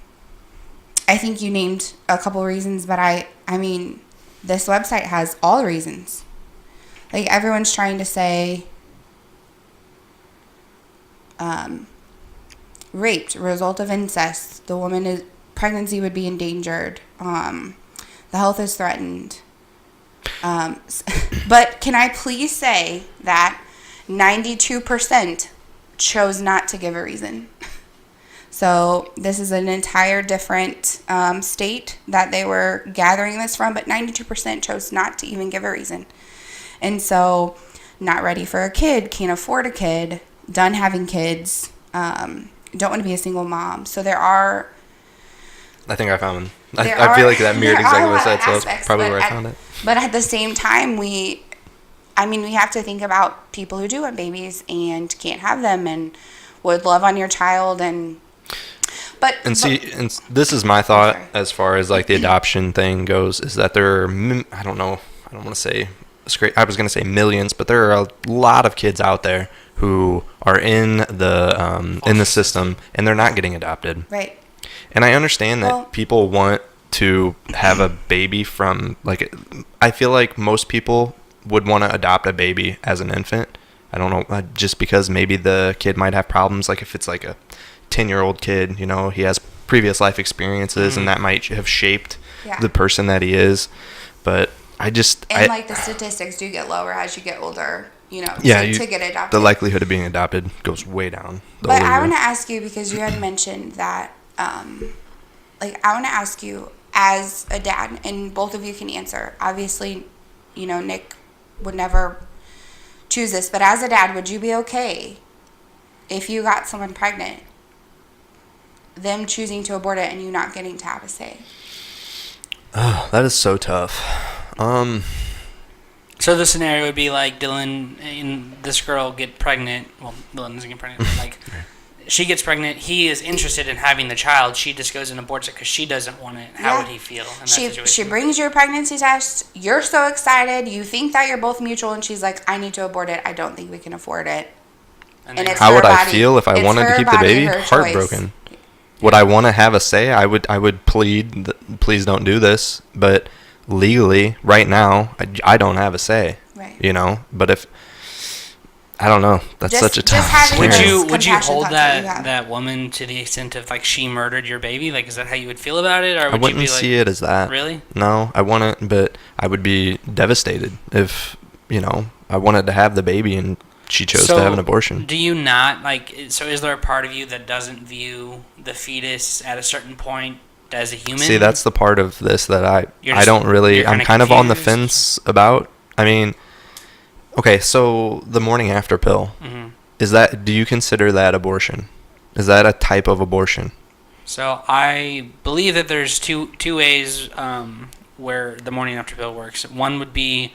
think you named a couple reasons, but I mean, this website has all the reasons. Like, everyone's trying to say raped, result of incest, the pregnancy would be endangered, the health is threatened. But can I please say that 92% chose not to give a reason? So this is an entire different state that they were gathering this from, but 92% chose not to even give a reason. And so, not ready for a kid, can't afford a kid, done having kids, don't want to be a single mom. So there are... I think I found... I feel like that mirrored exactly what I said, so that's probably where I found it. But at the same time, we have to think about people who do want babies and can't have them and would love on your child and... And this is my thought as far as like the adoption thing goes, is that there are, I don't want to say, I was going to say millions, but there are a lot of kids out there who are in the system and they're not getting adopted. Right. And I understand that people want to have a baby from, like, I feel like most people would want to adopt a baby as an infant. I don't know, just because maybe the kid might have problems, like if it's like a 10-year-old kid, you know, he has previous life experiences, and that might have shaped the person that he is. But like the statistics do get lower as you get older, you know, to get adopted. The likelihood of being adopted goes way down. But I want to ask you, because you had mentioned that, I want to ask you as a dad, and both of you can answer. Obviously, you know, Nick would never choose this, but as a dad, would you be okay if you got someone pregnant, them choosing to abort it and you not getting to have a say? Oh, that is so tough. So the scenario would be like Dylan and this girl get pregnant. Well, Dylan doesn't get pregnant, but like she gets pregnant. He is interested in having the child. She just goes and aborts it because she doesn't want it. How would he feel in that situation? She brings you a pregnancy test. You're so excited. You think that you're both mutual, and she's like, I need to abort it. I don't think we can afford it. And it's how would I feel if I wanted to keep the baby? Heartbroken. Would I want to have a say? I would plead, please don't do this. But legally, right now, I don't have a say. Right. You know, but if I don't know, that's such a tough. Would you hold that woman to the extent of like she murdered your baby? Like, is that how you would feel about it, or would I wouldn't you be like, see it as that. Really? No, I wouldn't. But I would be devastated if I wanted to have the baby and she chose to have an abortion. Do you not like? So is there a part of you that doesn't view the fetus at a certain point as a human? See, that's the part of this that I don't really. I'm kind of on the fence about. I mean, okay, so the morning after pill, do you consider that abortion? Is that a type of abortion? So I believe that there's two ways where the morning after pill works. One would be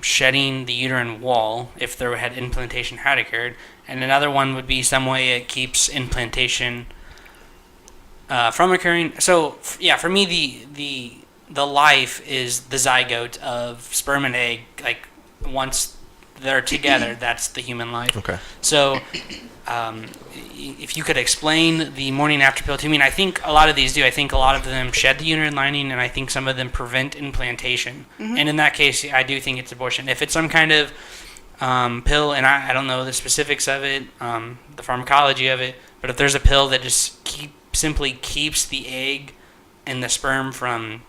shedding the uterine wall if there had implantation had occurred, and another one would be some way it keeps implantation from occurring. So for me the life is the zygote of sperm and egg. Like once they're together, that's the human life. Okay. So if you could explain the morning after pill to me, and I think a lot of these do. I think a lot of them shed the uterine lining, and I think some of them prevent implantation. And in that case, I do think it's abortion. If it's some kind of pill, and I don't know the specifics of it, the pharmacology of it, but if there's a pill that just simply keeps the egg and the sperm from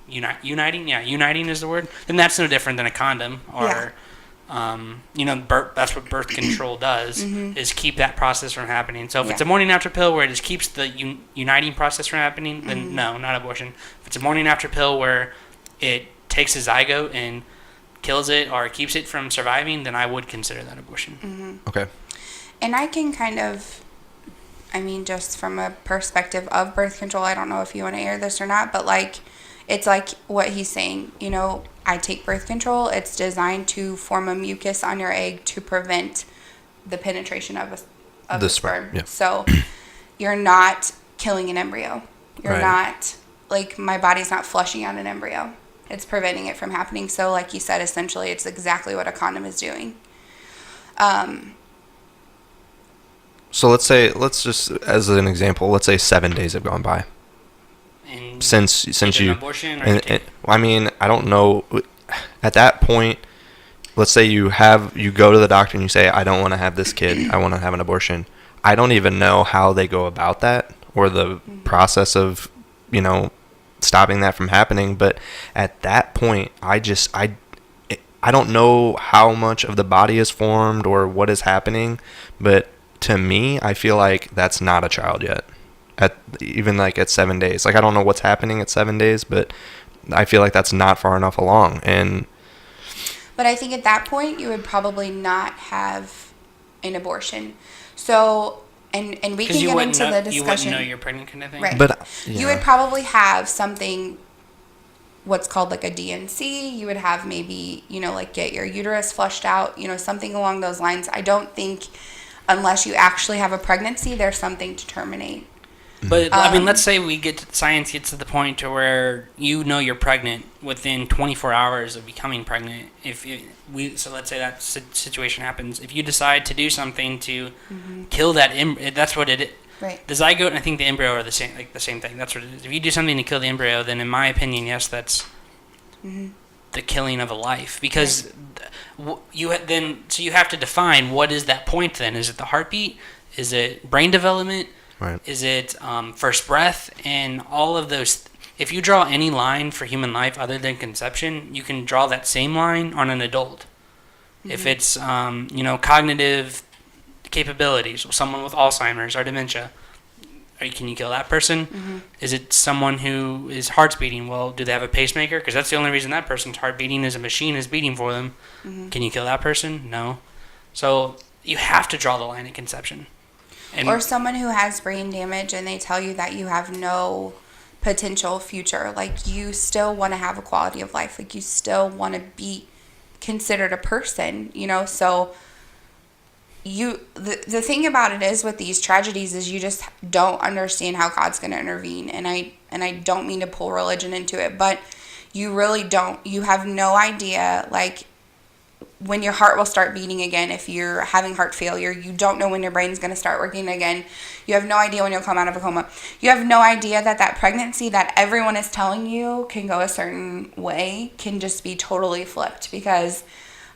uniting is the word, then that's no different than a condom or that's what birth control does, is keep that process from happening. So if it's a morning after pill where it just keeps the uniting process from happening, then no, not abortion. If it's a morning after pill where it takes a zygote and kills it or keeps it from surviving, then I would consider that abortion. Okay. And I can kind of, just from a perspective of birth control, I don't know if you want to air this or not, but it's like what he's saying, I take birth control. It's designed to form a mucus on your egg to prevent the penetration of the sperm. Yeah. So you're not killing an embryo. You're not, my body's not flushing out an embryo. It's preventing it from happening. So like you said, essentially it's exactly what a condom is doing. So let's just, as an example, let's say 7 days have gone by. Since you, I don't know. At that point, let's say you go to the doctor and you say, I don't want to have this kid. I want to have an abortion. I don't even know how they go about that or the process of, stopping that from happening. But at that point, I don't know how much of the body is formed or what is happening. But to me, I feel like that's not a child yet. At 7 days, I don't know what's happening at 7 days, but I feel like that's not far enough along. But I think at that point you would probably not have an abortion. So and we can get into the discussion. You wouldn't know you're pregnant, kind of thing, right? But you would probably have something, what's called like a DNC. You would have maybe get your uterus flushed out, something along those lines. I don't think unless you actually have a pregnancy, there's something to terminate. But let's say science gets to the point to where you're pregnant within 24 hours of becoming pregnant. So let's say that situation happens. If you decide to do something to kill that embryo, that's what it is. Right. The zygote and I think the embryo are the same thing. That's what it is. If you do something to kill the embryo, then in my opinion, yes, that's the killing of a life. Because you have to define what is that point. Then is it the heartbeat? Is it brain development? Right. Is it first breath? And all of those. If you draw any line for human life other than conception, you can draw that same line on an adult. Mm-hmm. If it's cognitive capabilities, someone with Alzheimer's or dementia, can you kill that person? Mm-hmm. Is it someone who is heart's beating? Well, do they have a pacemaker? Because that's the only reason that person's heart beating is a machine is beating for them. Mm-hmm. Can you kill that person? No. So you have to draw the line at conception. Or someone who has brain damage and they tell you that you have no potential future. Like, you still want to have a quality of life. Like, you still want to be considered a person, so the thing about it is with these tragedies is you just don't understand how God's going to intervene. And I don't mean to pull religion into it, but you really don't. You have no idea, like, when your heart will start beating again. If you're having heart failure, you don't know when your brain's going to start working again. You have no idea when you'll come out of a coma. You have no idea that pregnancy that everyone is telling you can go a certain way can just be totally flipped. Because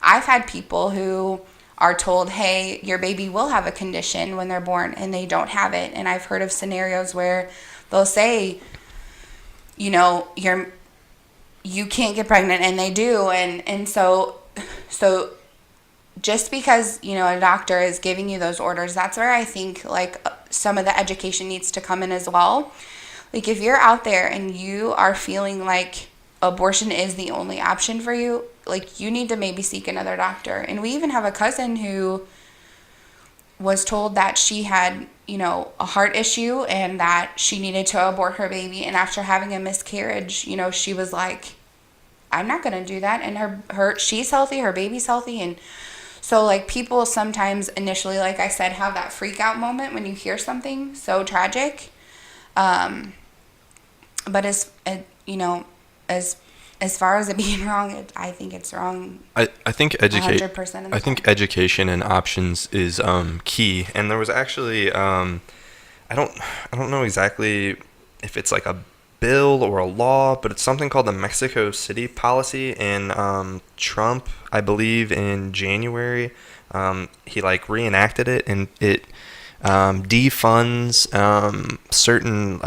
I've had people who are told, hey, your baby will have a condition when they're born, and they don't have it. And I've heard of scenarios where they'll say, you can't get pregnant, and they do. And so just because, a doctor is giving you those orders, that's where I think, like, some of the education needs to come in as well. Like, if you're out there and you are feeling like abortion is the only option for you, like, you need to maybe seek another doctor. And we even have a cousin who was told that she had, a heart issue and that she needed to abort her baby. And after having a miscarriage, she was like, I'm not going to do that. And she's healthy, her baby's healthy. And so, like, people sometimes initially, like I said, have that freak out moment when you hear something so tragic. But as far as it being wrong, I think it's wrong. I think 100% I think education and options is key. And there was actually I don't know exactly if it's like a bill or a law, but it's something called the Mexico City policy. And Trump, I believe, in January, he like reenacted it, and it defunds certain.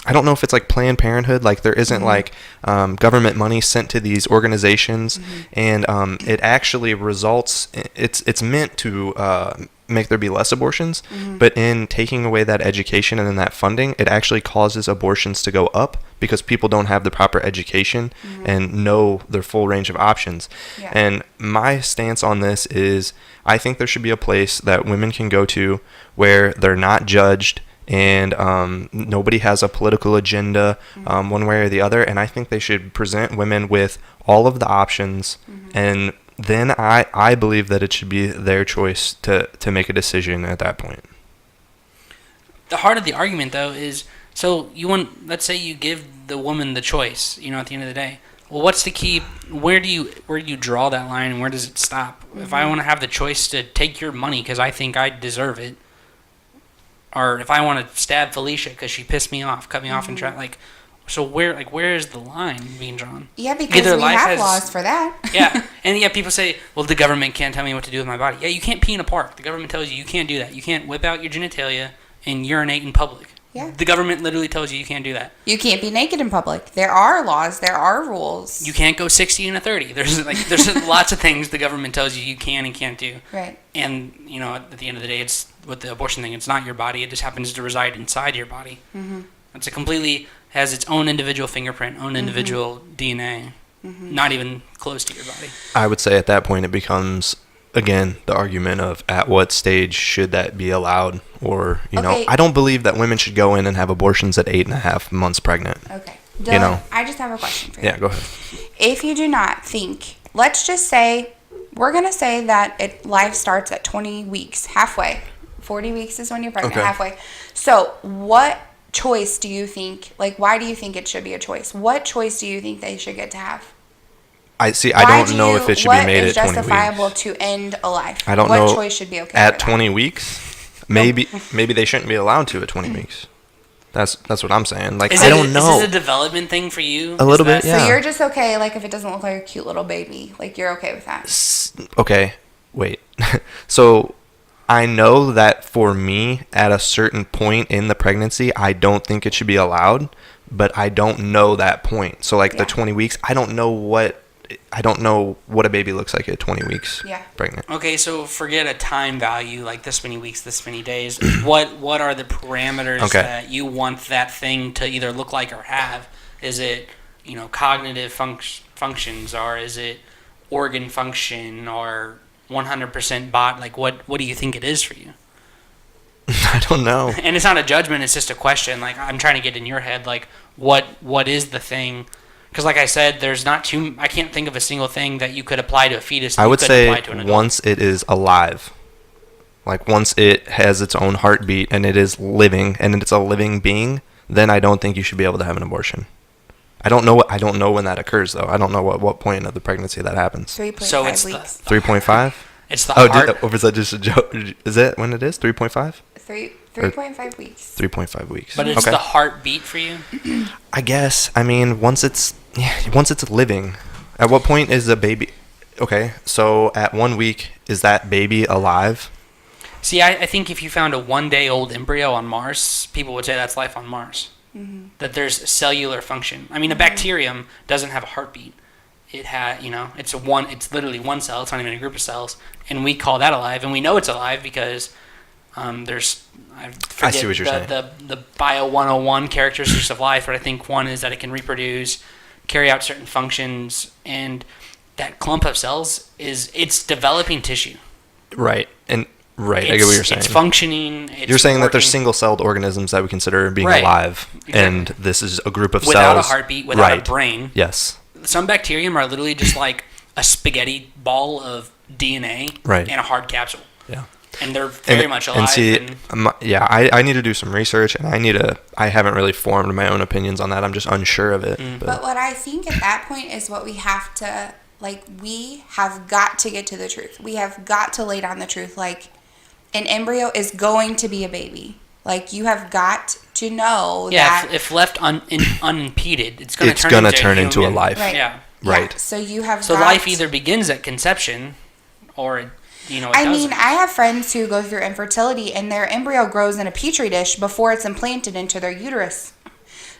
I don't know if it's like Planned Parenthood, like there isn't like government money sent to these organizations, and it actually results, it's meant to make there be less abortions, but in taking away that education and then that funding, it actually causes abortions to go up because people don't have the proper education and know their full range of options. Yeah. And my stance on this is I think there should be a place that women can go to where they're not judged, and nobody has a political agenda one way or the other. And I think they should present women with all of the options, and then I believe that it should be their choice to make a decision at that point. The heart of the argument, though, is, so let's say you give the woman the choice, at the end of the day. Well, what's the key? Where do you draw that line, and where does it stop? If I want to have the choice to take your money because I think I deserve it, or if I want to stab Philicia because she pissed me off, cut me off, and try, like, so where is the line being drawn? Yeah, because we have laws for that. Yeah, and yeah, people say, well, the government can't tell me what to do with my body. Yeah, you can't pee in a park. The government tells you can't do that. You can't whip out your genitalia and urinate in public. Yeah. The government literally tells you can't do that. You can't be naked in public. There are laws. There are rules. You can't go 60 and a 30. There's lots of things the government tells you can and can't do. Right. And, at the end of the day, it's with the abortion thing, it's not your body. It just happens to reside inside your body. It's has its own individual fingerprint, own individual DNA, not even close to your body. I would say at that point it becomes, again, the argument of at what stage should that be allowed, or I don't believe that women should go in and have abortions at 8.5 months pregnant. Okay, Dylan, I just have a question for you. Yeah, go ahead. If you do not think, let's just say, we're gonna say that life starts at 20 weeks, halfway. 40 weeks is when you're pregnant, halfway. So, what choice do you think? Like, why do you think it should be a choice? What choice do you think they should get to have? I don't know if it should be made at 20 weeks. What is justifiable to end a life? I don't know. What choice should be okay at 20 weeks? Maybe they shouldn't be allowed to at 20 weeks. That's what I'm saying. Like, I don't know. Is this a development thing for you? A little bit, yeah. So you're just okay, like, if it doesn't look like a cute little baby, like, you're okay with that? Okay, wait. So I know that for me, at a certain point in the pregnancy, I don't think it should be allowed, but I don't know that point. So like the 20 weeks, I don't know what a baby looks like at 20 weeks pregnant. Okay, so forget a time value like this many weeks, this many days. What are the parameters that you want that thing to either look like or have? Is it, cognitive functions, or is it organ function, or 100% bot? Like what do you think it is for you? I don't know. And it's not a judgment, it's just a question. Like, I'm trying to get in your head, like, what is the thing? Because like I said, I can't think of a single thing that you could apply to a fetus that I would say apply to an adult. Once it is alive, like once it has its own heartbeat and it is living and it's a living being, then I don't think you should be able to have an abortion. I don't know when that occurs though. I don't know what point of the pregnancy that happens. 3.5 weeks. 3.5? It's the heart. Or is that just a joke? Is that when it is? 3.5? 3.5 weeks. 3.5 weeks. But it's the heartbeat for you? I guess. I mean, once it's living, at what point is the baby? Okay, so at 1 week, is that baby alive? See, I think if you found a 1-day-old embryo on Mars, people would say that's life on Mars. Mm-hmm. That there's cellular function. I mean, a bacterium doesn't have a heartbeat. It it's literally one cell. It's not even a group of cells, and we call that alive, and we know it's alive because I see what you're saying. The Bio 101 characteristics of life, but I think one is that it can reproduce, carry out certain functions, and that clump of cells it's developing tissue. Right. I get what you're saying. It's functioning. You're saying that there's single-celled organisms that we consider being alive, and this is a group of without cells. a heartbeat, without a brain. Yes. Some bacterium are literally just like a spaghetti ball of DNA and a hard capsule. Yeah. And they're very much alive. I need to do some research, and I haven't really formed my own opinions on that. I'm just unsure of it. But what I think at that point is what we have to, we have got to get to the truth. We have got to lay down the truth. Like, an embryo is going to be a baby. Like, you have got to know that. Yeah, if left unimpeded, it's going to turn into a life. Right. Yeah. Right. Yeah. So you have life either begins at conception or, it doesn't. I have friends who go through infertility and their embryo grows in a petri dish before it's implanted into their uterus.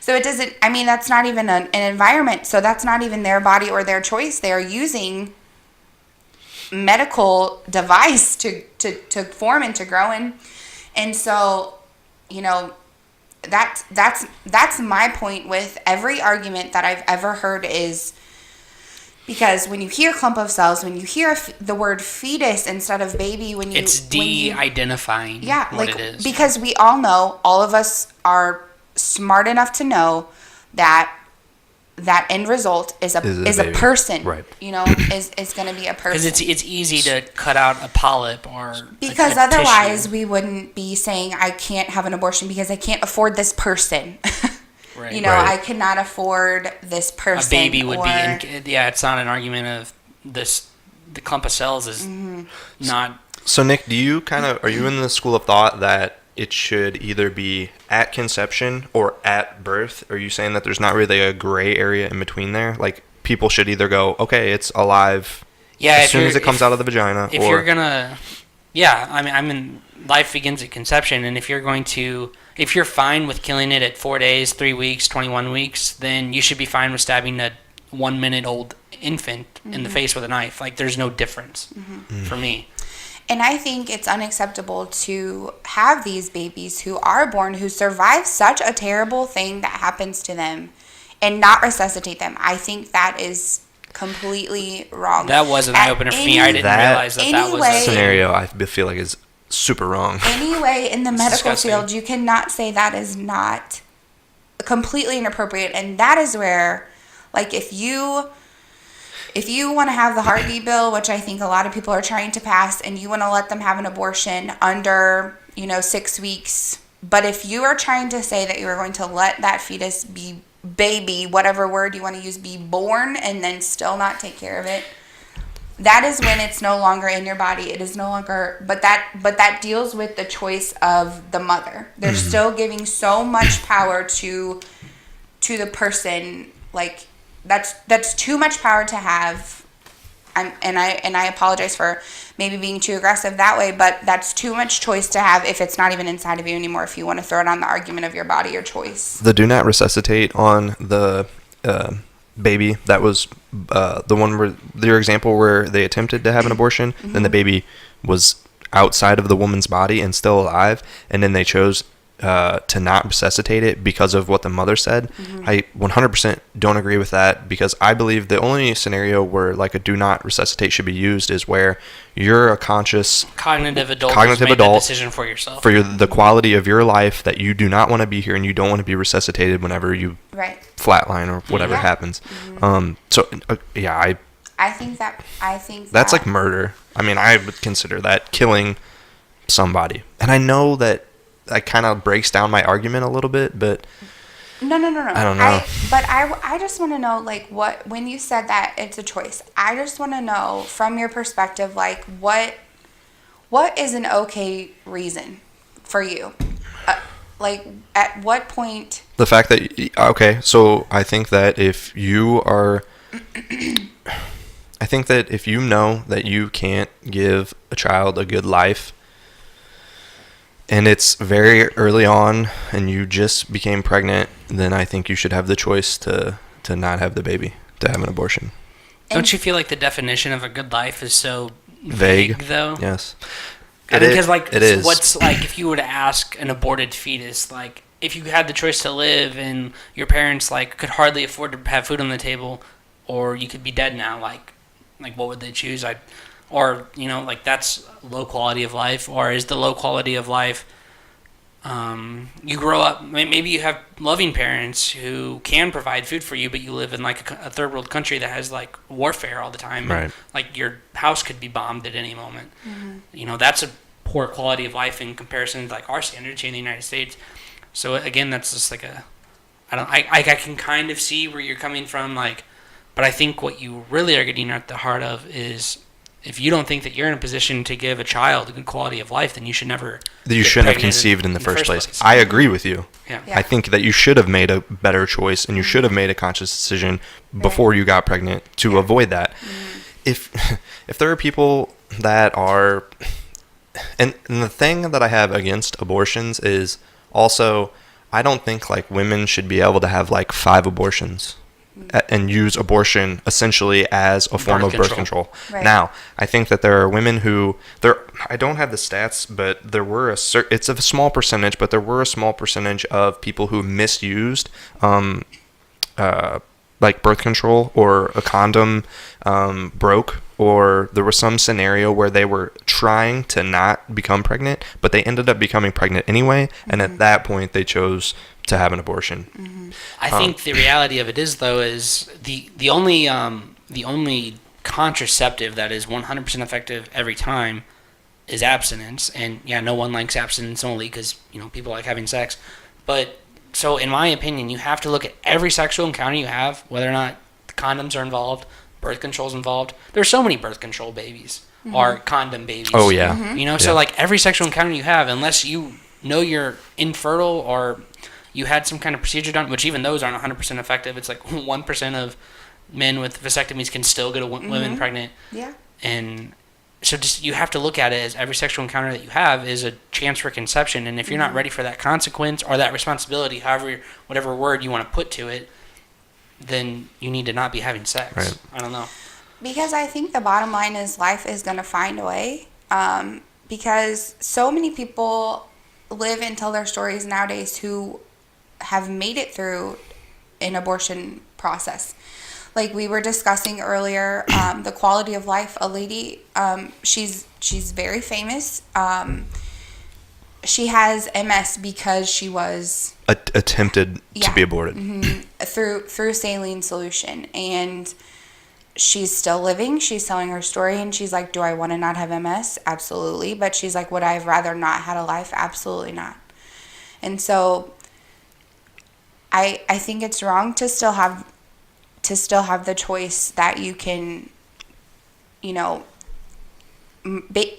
So it doesn't, that's not even an environment. So that's not even their body or their choice. They are using medical device to form and to grow in. And so, that's my point with every argument that I've ever heard is because when you hear clump of cells, when you hear the word fetus instead of baby, it's de-identifying what it is. Because we all know, all of us are smart enough to know that end result is a person, right? Is going to be a person. Because it's easy to cut out a polyp or because otherwise we wouldn't be saying I can't have an abortion because I can't afford this person. Right. I cannot afford this person. A baby would be. It's not an argument of this. The clump of cells is not. So Nick, are you in the school of thought that it should either be at conception or at birth? Are you saying that there's not really a gray area in between there? Like, people should either go, okay, it's alive as soon as it comes out of the vagina. Life begins at conception, and if you're fine with killing it at 4 days, 3 weeks, 21 weeks, then you should be fine with stabbing a 1-minute-old infant in the face with a knife. Like, there's no difference for me. And I think it's unacceptable to have these babies who are born, who survive such a terrible thing that happens to them, and not resuscitate them. I think that is completely wrong. That was an eye-opener for me. I didn't realize that was a scenario I feel like is super wrong. Anyway, in the medical field, you cannot say that is not completely inappropriate. And that is where, if you want to have the heartbeat bill, which I think a lot of people are trying to pass, and you want to let them have an abortion under, 6 weeks, but if you are trying to say that you are going to let that fetus be baby, whatever word you want to use, be born, and then still not take care of it, that is when it's no longer in your body. It is no longer, but that deals with the choice of the mother. They're still giving so much power to the person. Like, that's too much power to have I apologize for maybe being too aggressive that way, but that's too much choice to have if it's not even inside of you anymore. If you want to throw it on the argument of your body, your choice. The do not resuscitate on the baby, that was the one where their example where they attempted to have an abortion, then the baby was outside of the woman's body and still alive, and then they chose to not resuscitate it because of what the mother said. I 100% don't agree with that, because I believe the only scenario where like a do not resuscitate should be used is where you're a conscious cognitive adult who's made that decision for yourself, for the quality of your life, that you do not want to be here and you don't want to be resuscitated whenever you flatline or whatever happens. I think that's like murder. I mean, I would consider that killing somebody, and I know that kind of breaks down my argument a little bit, but no. I don't know. I just want to know, like, when you said that it's a choice, I just want to know from your perspective, like, what is an okay reason for you? Like, at what point? The fact that, okay, so I think that if you are, I think that if you know that you can't give a child a good life, and it's very early on, and you just became pregnant, then I think you should have the choice to not have the baby, to have an abortion. Don't you feel like the definition of a good life is so vague though? Yes. Because it is. What's like if you were to ask an aborted fetus, like if you had the choice to live and your parents like could hardly afford to have food on the table, or you could be dead now, like what would they choose? Or, like that's low quality of life, or is the low quality of life, you grow up, maybe you have loving parents who can provide food for you, but you live in like a third world country that has like warfare all the time. Right. And, like your house could be bombed at any moment. That's a poor quality of life in comparison to like our standards here in the United States. So again, that's just like I can kind of see where you're coming from, like, but I think what you really are getting at the heart of is, if you don't think that you're in a position to give a child a good quality of life, then you should never. You shouldn't have conceived in the first place. I agree with you. Yeah. I think that you should have made a better choice, and you should have made a conscious decision before you got pregnant to avoid that. If there are people that are, and the thing that I have against abortions is also, I don't think like women should be able to have like 5 abortions. And use abortion essentially as a form of birth control. Right. Now, I think that there are women who I don't have the stats, but there were it's a small percentage, but there were a small percentage of people who misused like birth control, or a condom broke, or there was some scenario where they were trying to not become pregnant, but they ended up becoming pregnant anyway, and at that point they chose to have an abortion. I think the reality of it is, though, is the only contraceptive that is 100% effective every time is abstinence. And yeah, no one likes abstinence only because people like having sex. But so in my opinion, you have to look at every sexual encounter you have, whether or not condoms are involved, birth control's involved. There's so many birth control babies or condom babies. Oh yeah. So like every sexual encounter you have, unless you know you're infertile or you had some kind of procedure done, which even those aren't 100% effective. It's like 1% of men with vasectomies can still get women pregnant. Yeah. And so just you have to look at it as every sexual encounter that you have is a chance for conception. And if you're not ready for that consequence or that responsibility, whatever word you want to put to it, then you need to not be having sex. Right. I don't know. Because I think the bottom line is life is going to find a way. Because so many people live and tell their stories nowadays who have made it through an abortion process. Like we were discussing earlier, the quality of life. A lady, she's very famous. She has MS because she was attempted to be aborted through saline solution, and she's still living. She's telling her story, and she's like, "Do I want to not have MS? Absolutely." But she's like, "Would I have rather not had a life? Absolutely not." And so I think it's wrong to still have the choice that you can,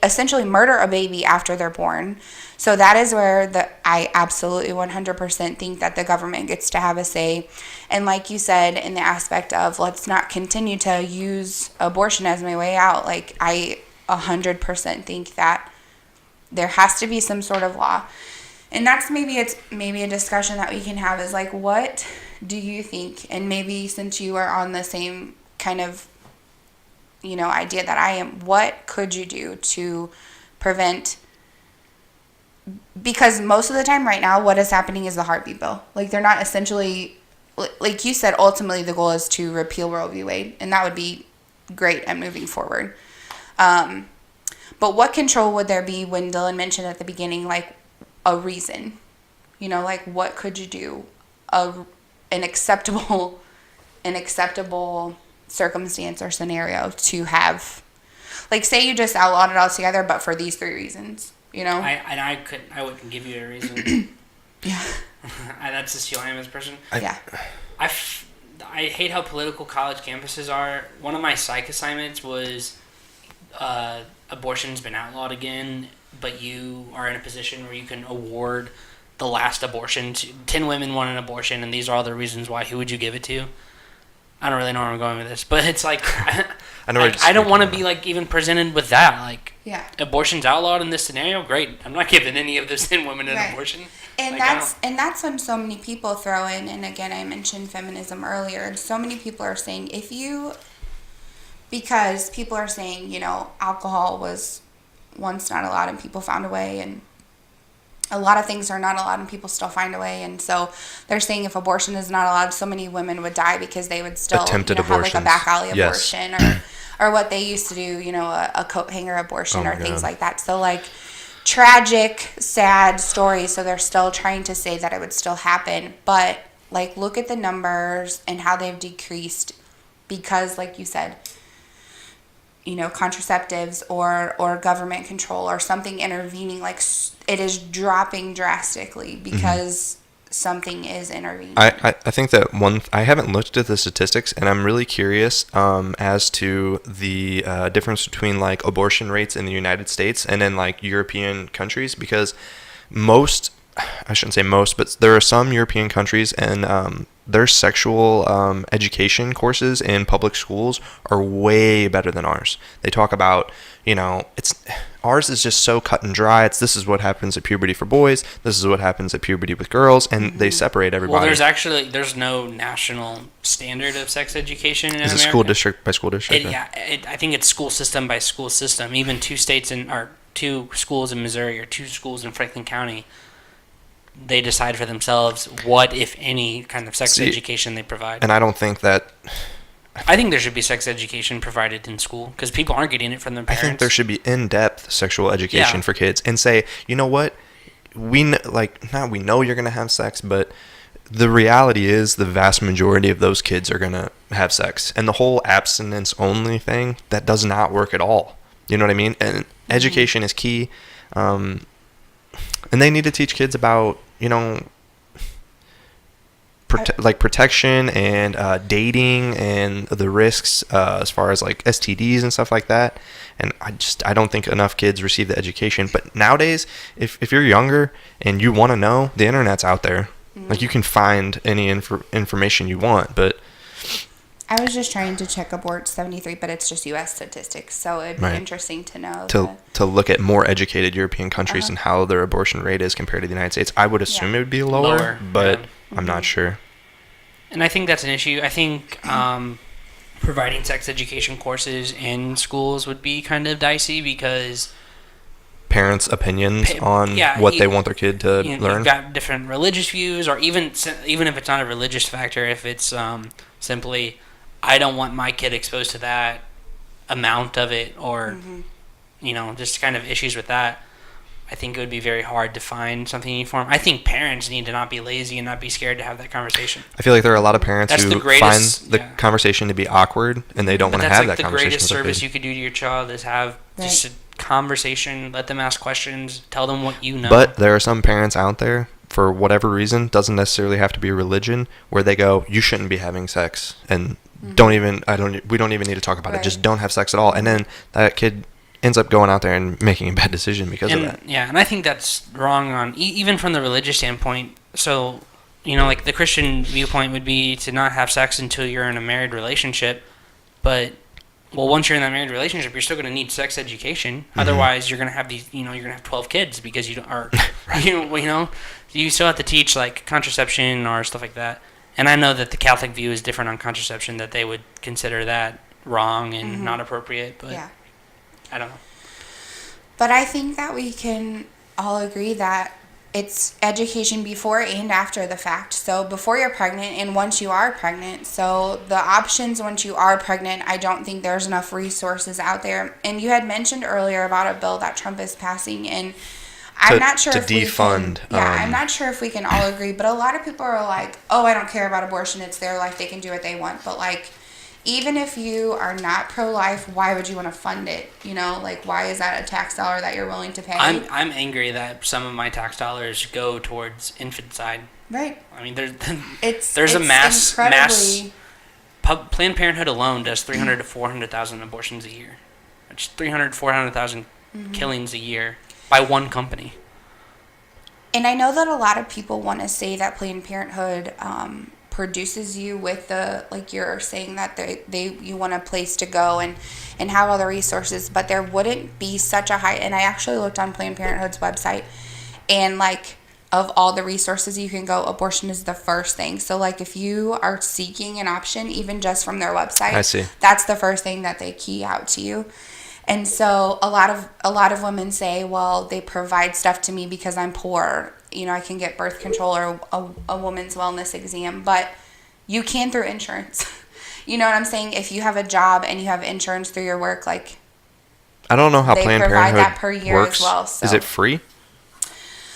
essentially murder a baby after they're born. So that is where I absolutely 100% think that the government gets to have a say. And like you said, in the aspect of let's not continue to use abortion as my way out, like I 100% think that there has to be some sort of law. And that's maybe a discussion that we can have is like, what do you think? And maybe since you are on the same kind of, idea that I am, what could you do to prevent? Because most of the time right now, what is happening is the heartbeat bill. Like, they're not essentially, like you said, ultimately the goal is to repeal Roe v. Wade, and that would be great at moving forward. But what control would there be when Dylan mentioned at the beginning, like, a reason? Like, what could you do? An acceptable circumstance or scenario to have, like, say you just outlawed it altogether, but for these 3 reasons. I wouldn't give you a reason. Yeah. That's just who I am as a person. Yeah. I hate how political college campuses are. One of my psych assignments was abortion's been outlawed again, but you are in a position where you can award the last abortion. 10 women want an abortion, and these are all the reasons why. Who would you give it to? I don't really know where I'm going with this, but it's like I don't want to be like even presented with that. Like, yeah, abortion's outlawed in this scenario. Great, I'm not giving any of those 10 women an abortion. And like, that's when so many people throw in. And again, I mentioned feminism earlier. And so many people are saying because people are saying alcohol was once not allowed and people found a way, and a lot of things are not allowed and people still find a way. And so they're saying if abortion is not allowed, so many women would die because they would still have like a back alley abortion or what they used to do, a coat hanger abortion or things like that. So like tragic, sad stories. So they're still trying to say that it would still happen. But like look at the numbers and how they've decreased because like you said, contraceptives or government control or something intervening, like it is dropping drastically because something is intervening. I think that I haven't looked at the statistics, and I'm really curious as to the difference between like abortion rates in the United States and in like European countries, because I shouldn't say most, but there are some European countries and their sexual education courses in public schools are way better than ours. They talk about, ours is just so cut and dry. This is what happens at puberty for boys. This is what happens at puberty with girls, and they separate everybody. Well, there's no national standard of sex education in America. Is it school district by school district? I think it's school system by school system. Even 2 schools in Missouri or 2 schools in Franklin County, they decide for themselves what, if any, kind of sex education they provide. And I don't think that... I think there should be sex education provided in school because people aren't getting it from their parents. I think there should be in-depth sexual education for kids and say, you know what? We know you're going to have sex, but the reality is the vast majority of those kids are going to have sex. And the whole abstinence-only thing, that does not work at all. You know what I mean? And education is key. And they need to teach kids about, protection and dating and the risks as far as like STDs and stuff like that. And I don't think enough kids receive the education. But nowadays, if you're younger and you want to know, the internet's out there. Like you can find any information you want. But I was just trying to check abort 73, but it's just U.S. statistics, so it'd be interesting to know. To look at more educated European countries and how their abortion rate is compared to the United States. I would assume it would be lower. But I'm not sure. And I think that's an issue. I think providing sex education courses in schools would be kind of dicey because... parents' opinions on what they want their kid to learn. You've got different religious views, or even if it's not a religious factor, if it's simply... I don't want my kid exposed to that amount of it or, just kind of issues with that. I think it would be very hard to find something uniform. I think parents need to not be lazy and not be scared to have that conversation. I feel like there are a lot of parents who find the conversation to be awkward and they don't want to have that conversation. The greatest service you could do to your child is have just a conversation, let them ask questions, tell them what you know. But there are some parents out there, for whatever reason, doesn't necessarily have to be religion, where they go, you shouldn't be having sex, and we don't even need to talk about it. Just don't have sex at all. And then that kid ends up going out there and making a bad decision because of that. Yeah, and I think that's wrong on even from the religious standpoint. So, like the Christian viewpoint would be to not have sex until you're in a married relationship. But, well, once you're in that married relationship, you're still going to need sex education. Mm-hmm. Otherwise, you're going to have you're going to have 12 kids because you are, right. You still have to teach like contraception or stuff like that. And I know that the Catholic view is different on contraception, that they would consider that wrong and not appropriate. But yeah. I don't know. But I think that we can all agree that it's education before and after the fact. So before you're pregnant and once you are pregnant. So the options once you are pregnant, I don't think there's enough resources out there. And you had mentioned earlier about a bill that Trump is passing, and I'm not sure if defund. I'm not sure if we can all agree, but a lot of people are like, oh, I don't care about abortion. It's their life. They can do what they want. But like, even if you are not pro-life, why would you want to fund it? Like, why is that a tax dollar that you're willing to pay? I'm angry that some of my tax dollars go towards infanticide. Right. I mean, there's a mass Planned Parenthood alone does 300 to 400,000 abortions a year. That's 300 400,000 killings a year by one company. And I know that a lot of people want to say that Planned Parenthood produces you with the, like you're saying that you want a place to go and have all the resources, but there wouldn't be such a high, and I actually looked on Planned Parenthood's website, and like of all the resources you can go, abortion is the first thing. So like if you are seeking an option, even just from their website, I see. That's the first thing that they key out to you. And so a lot of women say, well, they provide stuff to me because I'm poor. I can get birth control or a woman's wellness exam, but you can through insurance. You know what I'm saying? If you have a job and you have insurance through your work, like I don't know how Planned Parenthood that per year works. As well. So. Is it free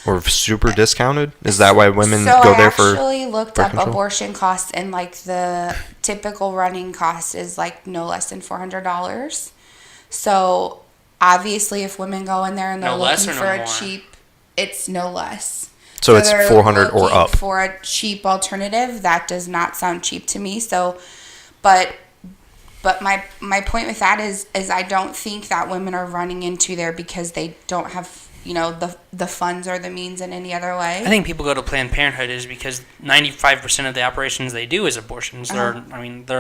or super discounted? Is that why women go there for? So I actually looked up control? Abortion costs, and like the typical running cost is like no less than $400. So obviously, if women go in there and they're looking for a cheap, it's no less. So it's 400 or up. For a cheap alternative, that does not sound cheap to me. So, but my point with that is I don't think that women are running into there because they don't have the funds or the means in any other way. I think people go to Planned Parenthood is because 95% of the operations they do is abortions. They're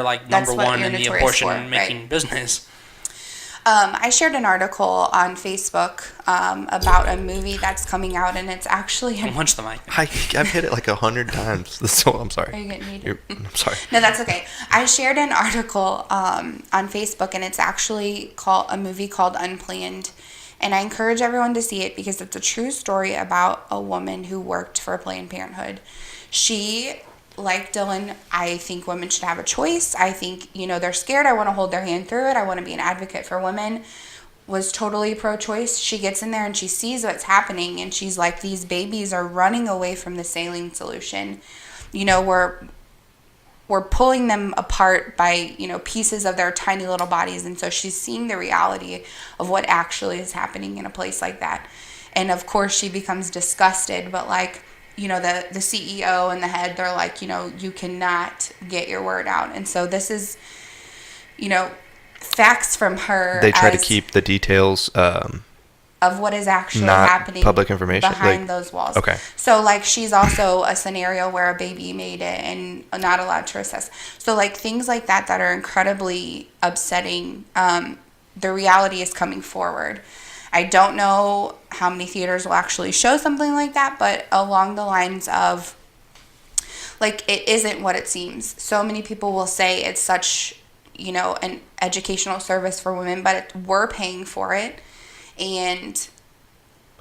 like number one in the abortion making business. I shared an article on Facebook about a movie that's coming out, and it's actually... Punch the mic. I've hit it like 100 times, so I'm sorry. Are you getting heated? I'm sorry. No, that's okay. I shared an article on Facebook, and it's actually a movie called Unplanned, and I encourage everyone to see it because it's a true story about a woman who worked for Planned Parenthood. She... Like Dylan, I think women should have a choice. I think, they're scared. I want to hold their hand through it. I want to be an advocate for women. Was totally pro-choice. She gets in there and she sees what's happening. And she's like, these babies are running away from the saline solution. We're pulling them apart by, pieces of their tiny little bodies. And so she's seeing the reality of what actually is happening in a place like that. And of course she becomes disgusted. But like... the CEO and the head, they're like, you cannot get your word out. And so this is, facts from her. They try to keep the details of what is actually not happening public information behind those walls. Okay. So like she's also a scenario where a baby made it and not allowed to assess. So like things like that are incredibly upsetting. The reality is coming forward. I don't know how many theaters will actually show something like that, but along the lines of, like, it isn't what it seems. So many people will say it's such, an educational service for women, but we're paying for it. And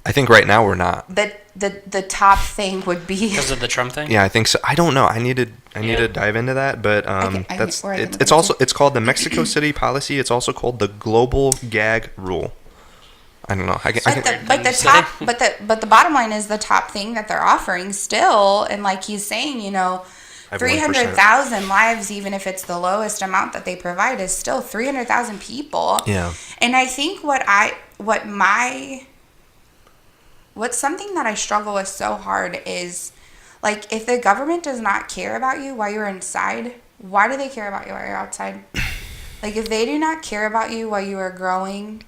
I think right now we're not. The top thing would be... Because of the Trump thing? Yeah, I think so. I don't know. I need to dive into that, but it's called the Mexico City policy. It's also called the Global Gag Rule. I don't know. But the bottom line is the top thing that they're offering still, and like he's saying, 300,000 lives, even if it's the lowest amount that they provide, is still 300,000 people. Yeah. And I think what's something that I struggle with so hard is, like, if the government does not care about you while you're inside, why do they care about you while you're outside? Like, if they do not care about you while you are growing,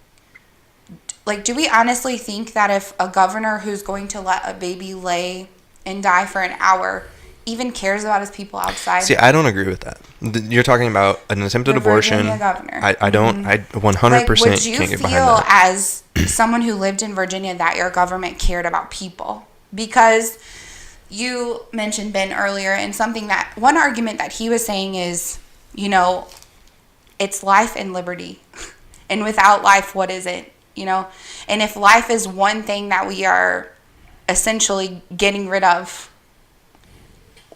like, do we honestly think that if a governor who's going to let a baby lay and die for an hour even cares about his people outside? See, I don't agree with that. You're talking about an attempted abortion. Governor. I don't. I 100% like, would can't you get feel behind that. as someone who lived in Virginia that your government cared about people? Because you mentioned Ben earlier, and one argument that he was saying is, it's life and liberty. And without life, what is it? And if life is one thing that we are essentially getting rid of,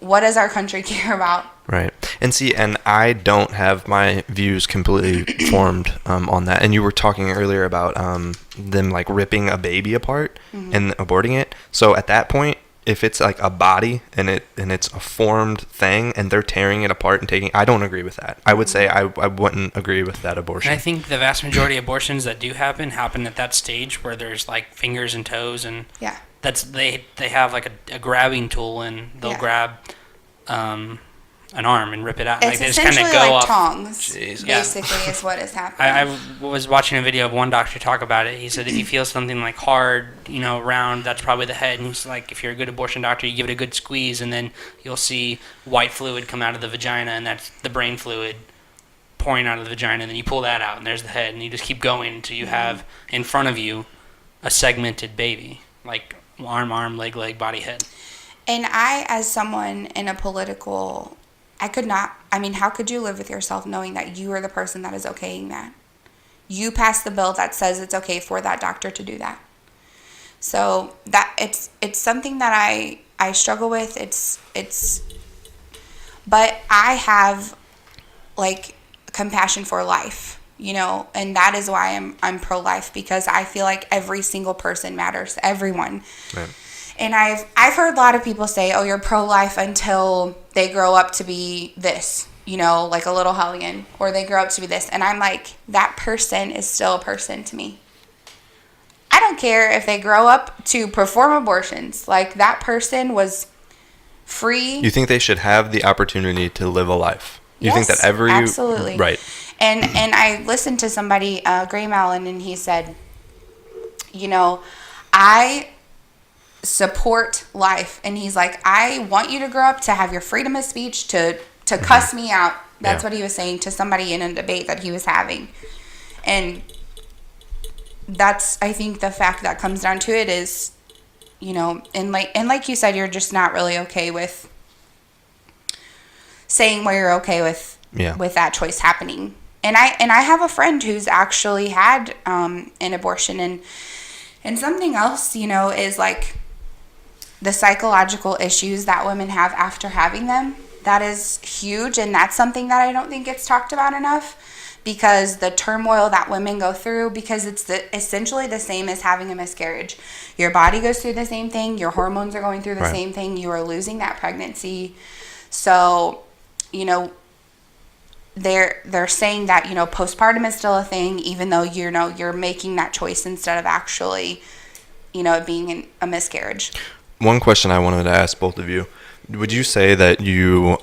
what does our country care about? Right. And see, and I don't have my views completely formed on that. And you were talking earlier about them like ripping a baby apart and aborting it. So at that point, if it's like a body and it's a formed thing and they're tearing it apart and taking, I don't agree with that. I would say I wouldn't agree with that abortion. And I think the vast majority of abortions that do happen at that stage where there's like fingers and toes, and that's they have like a grabbing tool, and they'll grab an arm and rip it out. It's like, essentially go like off. tongs, basically, is what is happening. I was watching a video of one doctor talk about it. He said if you feel something like hard, round, that's probably the head. And he's like, if you're a good abortion doctor, you give it a good squeeze, and then you'll see white fluid come out of the vagina, and that's the brain fluid pouring out of the vagina. And then you pull that out, and there's the head, and you just keep going until you have in front of you a segmented baby, like arm, leg, body, head. And I, as someone in a political, how could you live with yourself knowing that you are the person that is okaying that? You passed the bill that says it's okay for that doctor to do that. So that it's something that I struggle with. But I have like compassion for life, and that is why I'm pro-life, because I feel like every single person matters, everyone. Right. And I've heard a lot of people say, oh, you're pro-life until they grow up to be this, like a little hellion, or they grow up to be this. And I'm like, that person is still a person to me. I don't care if they grow up to perform abortions. Like, that person was free. You think they should have the opportunity to live a life? You think that absolutely. Right. And I listened to somebody, Graham Allen, and he said, I support life. And he's like, I want you to grow up to have your freedom of speech, to cuss me out. That's what he was saying to somebody in a debate that he was having. And that's, I think, the fact that comes down to it is, and like you said, you're just not really okay with saying where you're okay with that choice happening. And I have a friend who's actually had an abortion, and something else, is like the psychological issues that women have after having them. That is huge, and that's something that I don't think gets talked about enough, because the turmoil that women go through, because it's essentially the same as having a miscarriage. Your body goes through the same thing. Your hormones are going through the same thing. You are losing that pregnancy. So, they're saying that, postpartum is still a thing, even though, you're making that choice instead of actually, it being a miscarriage. One question I wanted to ask both of you. Would you say that you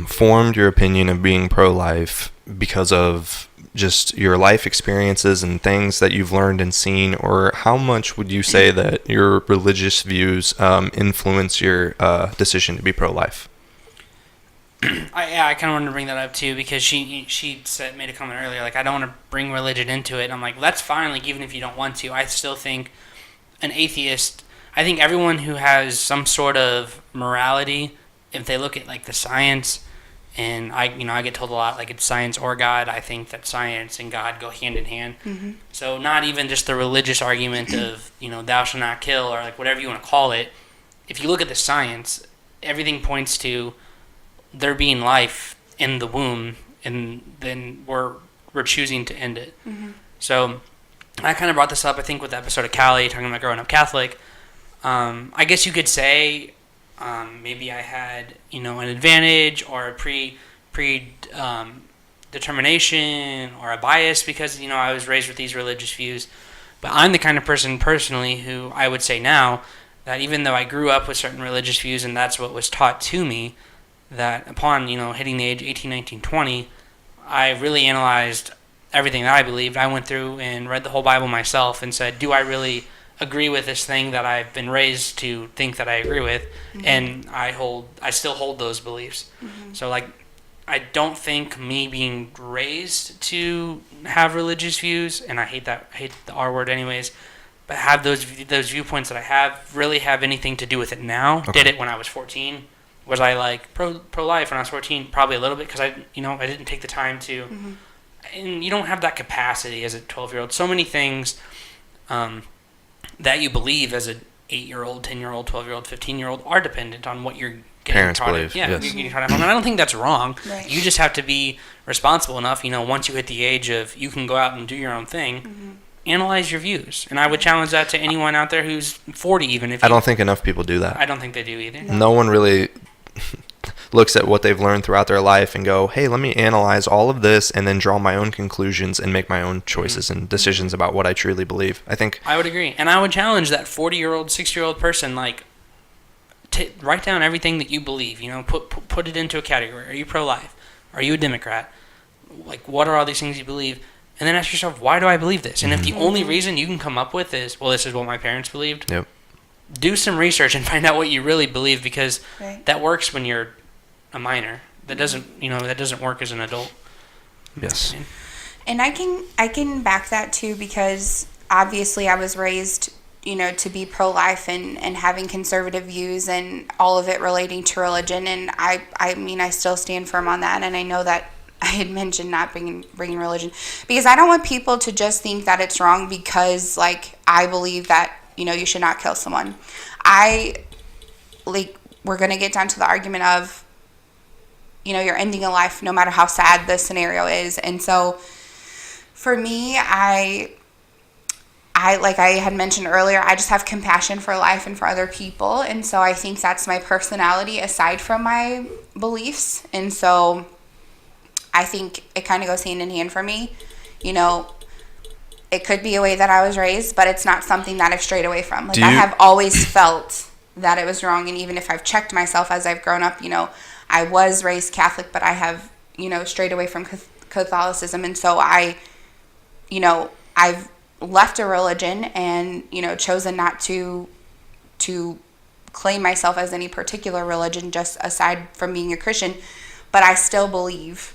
formed your opinion of being pro-life because of just your life experiences and things that you've learned and seen, or how much would you say that your religious views influence your decision to be pro-life? I kind of wanted to bring that up too, because she made a comment earlier, like, I don't want to bring religion into it. And I'm like, that's fine, like, even if you don't want to. I still think I think everyone who has some sort of morality, if they look at like the science, and I get told a lot, like, it's science or God. I think that science and God go hand in hand. Mm-hmm. So not even just the religious argument of, thou shalt not kill, or like whatever you want to call it. If you look at the science, everything points to there being life in the womb, and then we're choosing to end it. Mm-hmm. So I kind of brought this up, I think, with the episode of Callie, talking about growing up Catholic. I guess you could say maybe I had, an advantage or a determination or a bias because, I was raised with these religious views. But I'm the kind of person personally who I would say now that even though I grew up with certain religious views and that's what was taught to me, that upon, hitting the age 18, 19, 20, I really analyzed everything that I believed. I went through and read the whole Bible myself and said, do I really agree with this thing that I've been raised to think that I agree with? Mm-hmm. And I still hold those beliefs. Mm-hmm. So like, I don't think me being raised to have religious views, and I hate the R word anyways, but have those viewpoints that I have really have anything to do with it now. Okay. Did it when I was 14? Was I like pro-life when I was 14? Probably a little bit, because I didn't take the time to. Mm-hmm. And you don't have that capacity as a 12-year-old. So many things that you believe as an 8-year-old, 10-year-old, 12-year-old, 15-year-old are dependent on what you're getting parents taught. Believe. Yeah, yes. You're getting taught at home. And I don't think that's wrong. Right. You just have to be responsible enough. Once you hit the age of you can go out and do your own thing, mm-hmm. analyze your views. And I would challenge that to anyone out there who's 40 even. I don't think enough people do that. I don't think they do either. No one really looks at what they've learned throughout their life and go, hey, let me analyze all of this and then draw my own conclusions and make my own choices and decisions about what I truly believe. I would agree. And I would challenge that 40-year-old, 60-year-old person, like, write down everything that you believe. Put it into a category. Are you pro-life? Are you a Democrat? Like, what are all these things you believe? And then ask yourself, why do I believe this? And if the only reason you can come up with is, well, this is what my parents believed, yep. Do some research and find out what you really believe, because that works when you're a minor. That doesn't work as an adult. Yes. And I can back that too, because obviously I was raised, to be pro-life and having conservative views and all of it relating to religion. And I still stand firm on that. And I know that I had mentioned not bringing religion, because I don't want people to just think that it's wrong because, like, I believe that, you should not kill someone. We're going to get down to the argument of, you're ending a life no matter how sad the scenario is. And so for me, I like I had mentioned earlier, I just have compassion for life and for other people. And so I think that's my personality aside from my beliefs. And so I think it kind of goes hand in hand for me. It could be a way that I was raised, but it's not something that I've strayed away from. I have always felt that it was wrong. And even if I've checked myself as I've grown up, I was raised Catholic, but I have, strayed away from Catholicism. And so I've left a religion and, chosen not to claim myself as any particular religion, just aside from being a Christian. But I still believe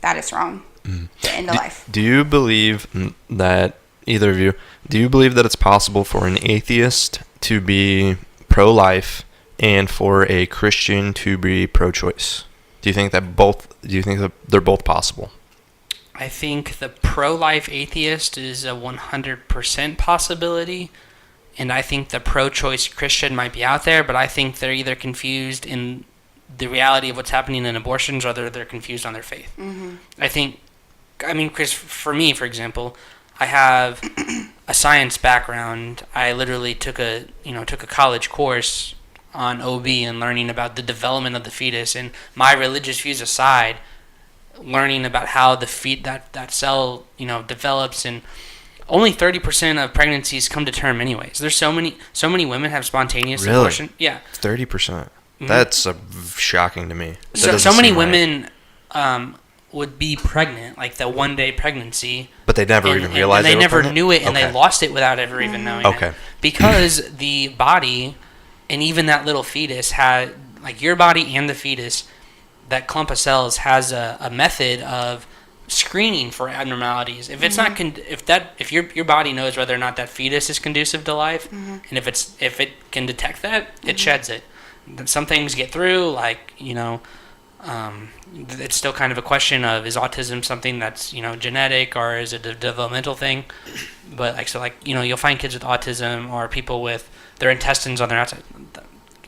that it's wrong to end a life. Do you believe that, either of you, do you believe that it's possible for an atheist to be pro-life and for a Christian to be pro-choice? Do you think that they're both possible? I think the pro-life atheist is a 100% possibility, and I think the pro-choice Christian might be out there, but I think they're either confused in the reality of what's happening in abortions, or they're confused on their faith. Mm-hmm. Chris, for me, for example, I have a science background. I literally took a college course on OB and learning about the development of the fetus, and my religious views aside, learning about how that cell develops, and only 30% of pregnancies come to term anyways. There's so many women have spontaneous abortion. Yeah, 30%. Mm-hmm. That's shocking to me. So many women would be pregnant, like the one-day pregnancy, but they never even realized they were never pregnant? knew it, and they lost it without ever even knowing it. Because the body and even that little fetus had, like, your body and the fetus, that clump of cells has a method of screening for abnormalities. If it's not if your body knows whether or not that fetus is conducive to life, and if it can detect that, it sheds it. Some things get through, like, it's still kind of a question of, is autism something that's genetic, or is it a developmental thing? But you'll find kids with autism or people with their intestines on their outside.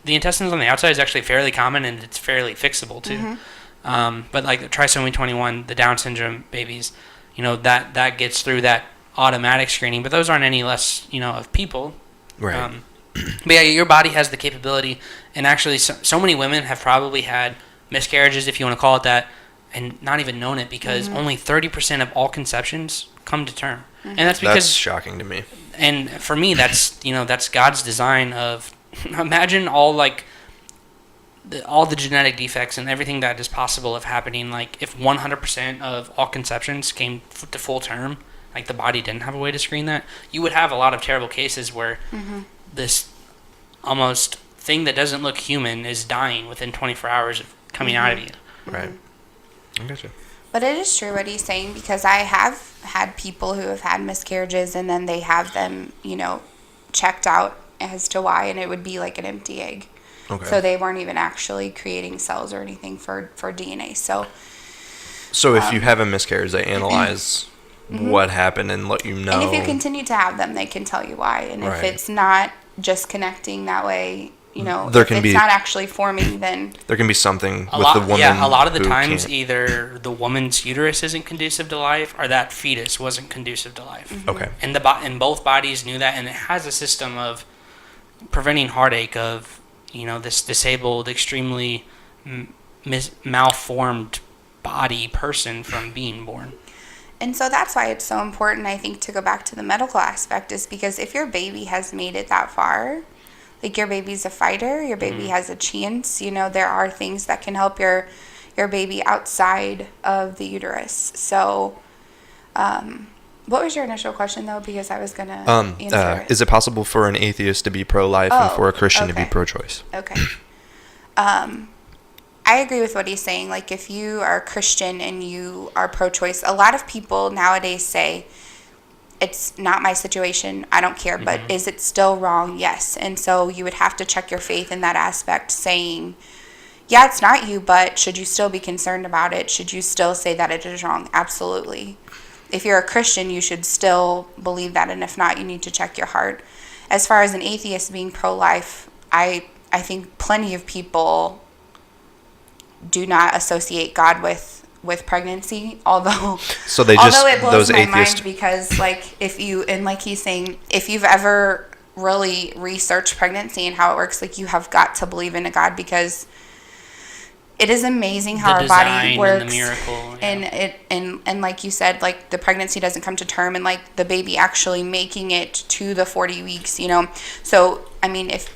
The intestines on the outside is actually fairly common, and it's fairly fixable too. But like the trisomy 21, the Down syndrome babies, that gets through that automatic screening. But those aren't any less of people. Right. But yeah, your body has the capability, and actually so many women have probably had miscarriages, if you want to call it that, and not even known it, because only 30% of all conceptions come to term. And that's because... That's shocking to me. And for me, that's God's design of... Imagine all, like, all the genetic defects and everything that is possible of happening, like if 100% of all conceptions came to full term, like the body didn't have a way to screen that, you would have a lot of terrible cases where this almost thing that doesn't look human is dying within 24 hours of coming out of you. Right. I gotcha. But it is true what he's saying, because I have had people who have had miscarriages and then they have them, checked out as to why, and it would be like an empty egg. Okay. So they weren't even actually creating cells or anything for DNA. So if you have a miscarriage, they analyze what happened and let you know. And if you continue to have them, they can tell you why. And if it's not just connecting that way, if it's not actually forming, then there can be something with the woman. Yeah, a lot of the times either the woman's uterus isn't conducive to life or that fetus wasn't conducive to life. Okay. And both bodies knew that, and it has a system of preventing heartache of this disabled, extremely malformed body person from being born. And so that's why it's so important, I think, to go back to the medical aspect, is because if your baby has made it that far, like your baby's a fighter, your baby has a chance, there are things that can help your baby outside of the uterus. So, what was your initial question, though? Because I was going to answer it. Is it possible for an atheist to be pro-life and for a Christian to be pro-choice? Okay. I agree with what he's saying. Like, if you are a Christian and you are pro-choice, a lot of people nowadays say, it's not my situation, I don't care, but is it still wrong? Yes. And so you would have to check your faith in that aspect, saying, yeah, it's not you, but should you still be concerned about it? Should you still say that it is wrong? Absolutely. If you're a Christian, you should still believe that, and if not, you need to check your heart. As far as an atheist being pro-life, I think plenty of people do not associate God with pregnancy, although it blows my mind, because like he's saying, if you've ever really researched pregnancy and how it works, like, you have got to believe in a God, because it is amazing how our body works, and the miracle, and like you said, like, the pregnancy doesn't come to term, and like the baby actually making it to the 40 weeks, so I mean, if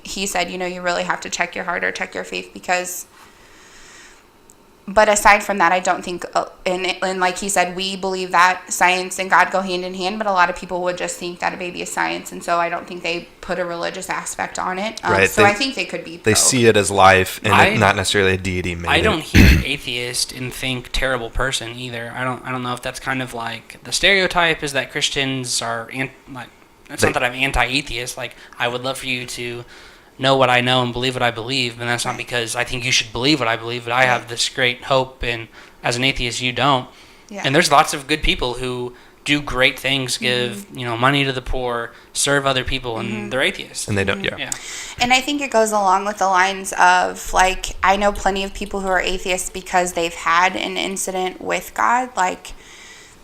he said, you really have to check your heart or check your faith, because. But aside from that, I don't think, and like he said, we believe that science and God go hand in hand, but a lot of people would just think that a baby is science, and so I don't think they put a religious aspect on it. Right. So I think they could be pro. They see it as life, and not necessarily a deity made I don't hear atheist and think terrible person either. I don't know if that's kind of like the stereotype is that Christians are, not that I'm anti-atheist. Like, I would love for you to know what I know and believe what I believe, and that's not because I think you should believe what I believe, but I have this great hope, and as an atheist you don't. Yeah. And there's lots of good people who do great things, give money to the poor, serve other people, and they're atheists. And they don't, yeah. And I think it goes along with the lines of, like, I know plenty of people who are atheists because they've had an incident with God, like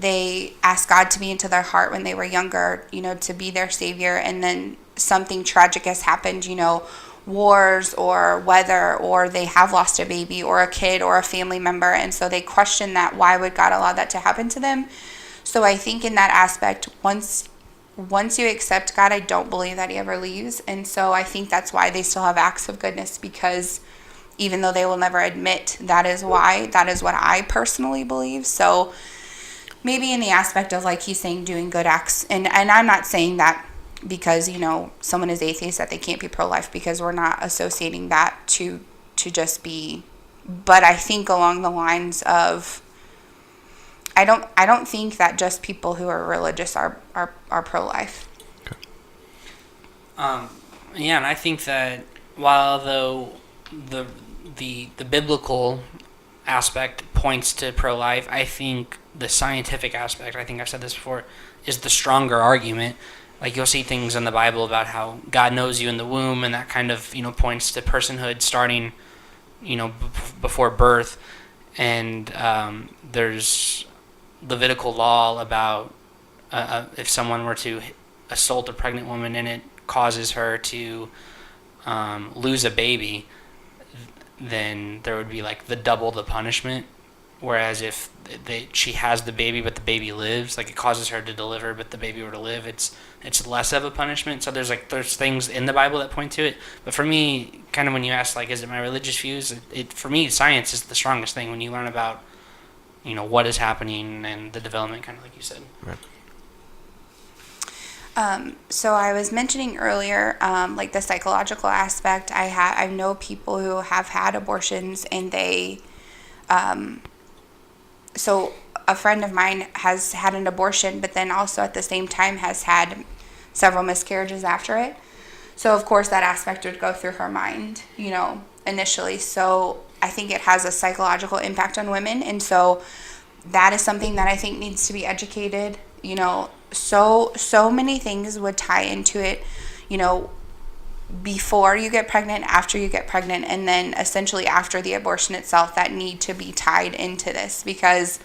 they asked God to be into their heart when they were younger, to be their savior, and then something tragic has happened, wars or weather, or they have lost a baby or a kid or a family member, and so they question that, why would God allow that to happen to them? So I think in that aspect, once you accept God, I don't believe that he ever leaves, and so I think that's why they still have acts of goodness, because even though they will never admit that is what I personally believe. So maybe in the aspect of, like he's saying, doing good acts, and I'm not saying that because someone is atheist that they can't be pro-life, because we're not associating that to just be, but I think along the lines of, I don't think that just people who are religious are pro-life. Okay. Yeah, and I think that while though the biblical aspect points to pro-life, I think the scientific aspect, I think I've said this before, is the stronger argument. Like, you'll see things in the Bible about how God knows you in the womb, and that kind of, points to personhood starting, before birth. And there's Levitical law about if someone were to assault a pregnant woman and it causes her to lose a baby, then there would be, like, the double the punishment. Whereas if she has the baby but the baby lives, like it causes her to deliver but the baby were to live, it's less of a punishment. So there's things in the Bible that point to it. But for me, kind of when you ask like, is it my religious views? For me, science is the strongest thing when you learn about, what is happening and the development, kind of like you said. Right. So I was mentioning earlier, like the psychological aspect. I know people who have had abortions, and they, so a friend of mine has had an abortion, but then also at the same time has had several miscarriages after it. So of course that aspect would go through her mind, initially. So I think it has a psychological impact on women, and so that is something that I think needs to be educated. So many things would tie into it, before you get pregnant, after you get pregnant, and then essentially after the abortion itself, that need to be tied into this, because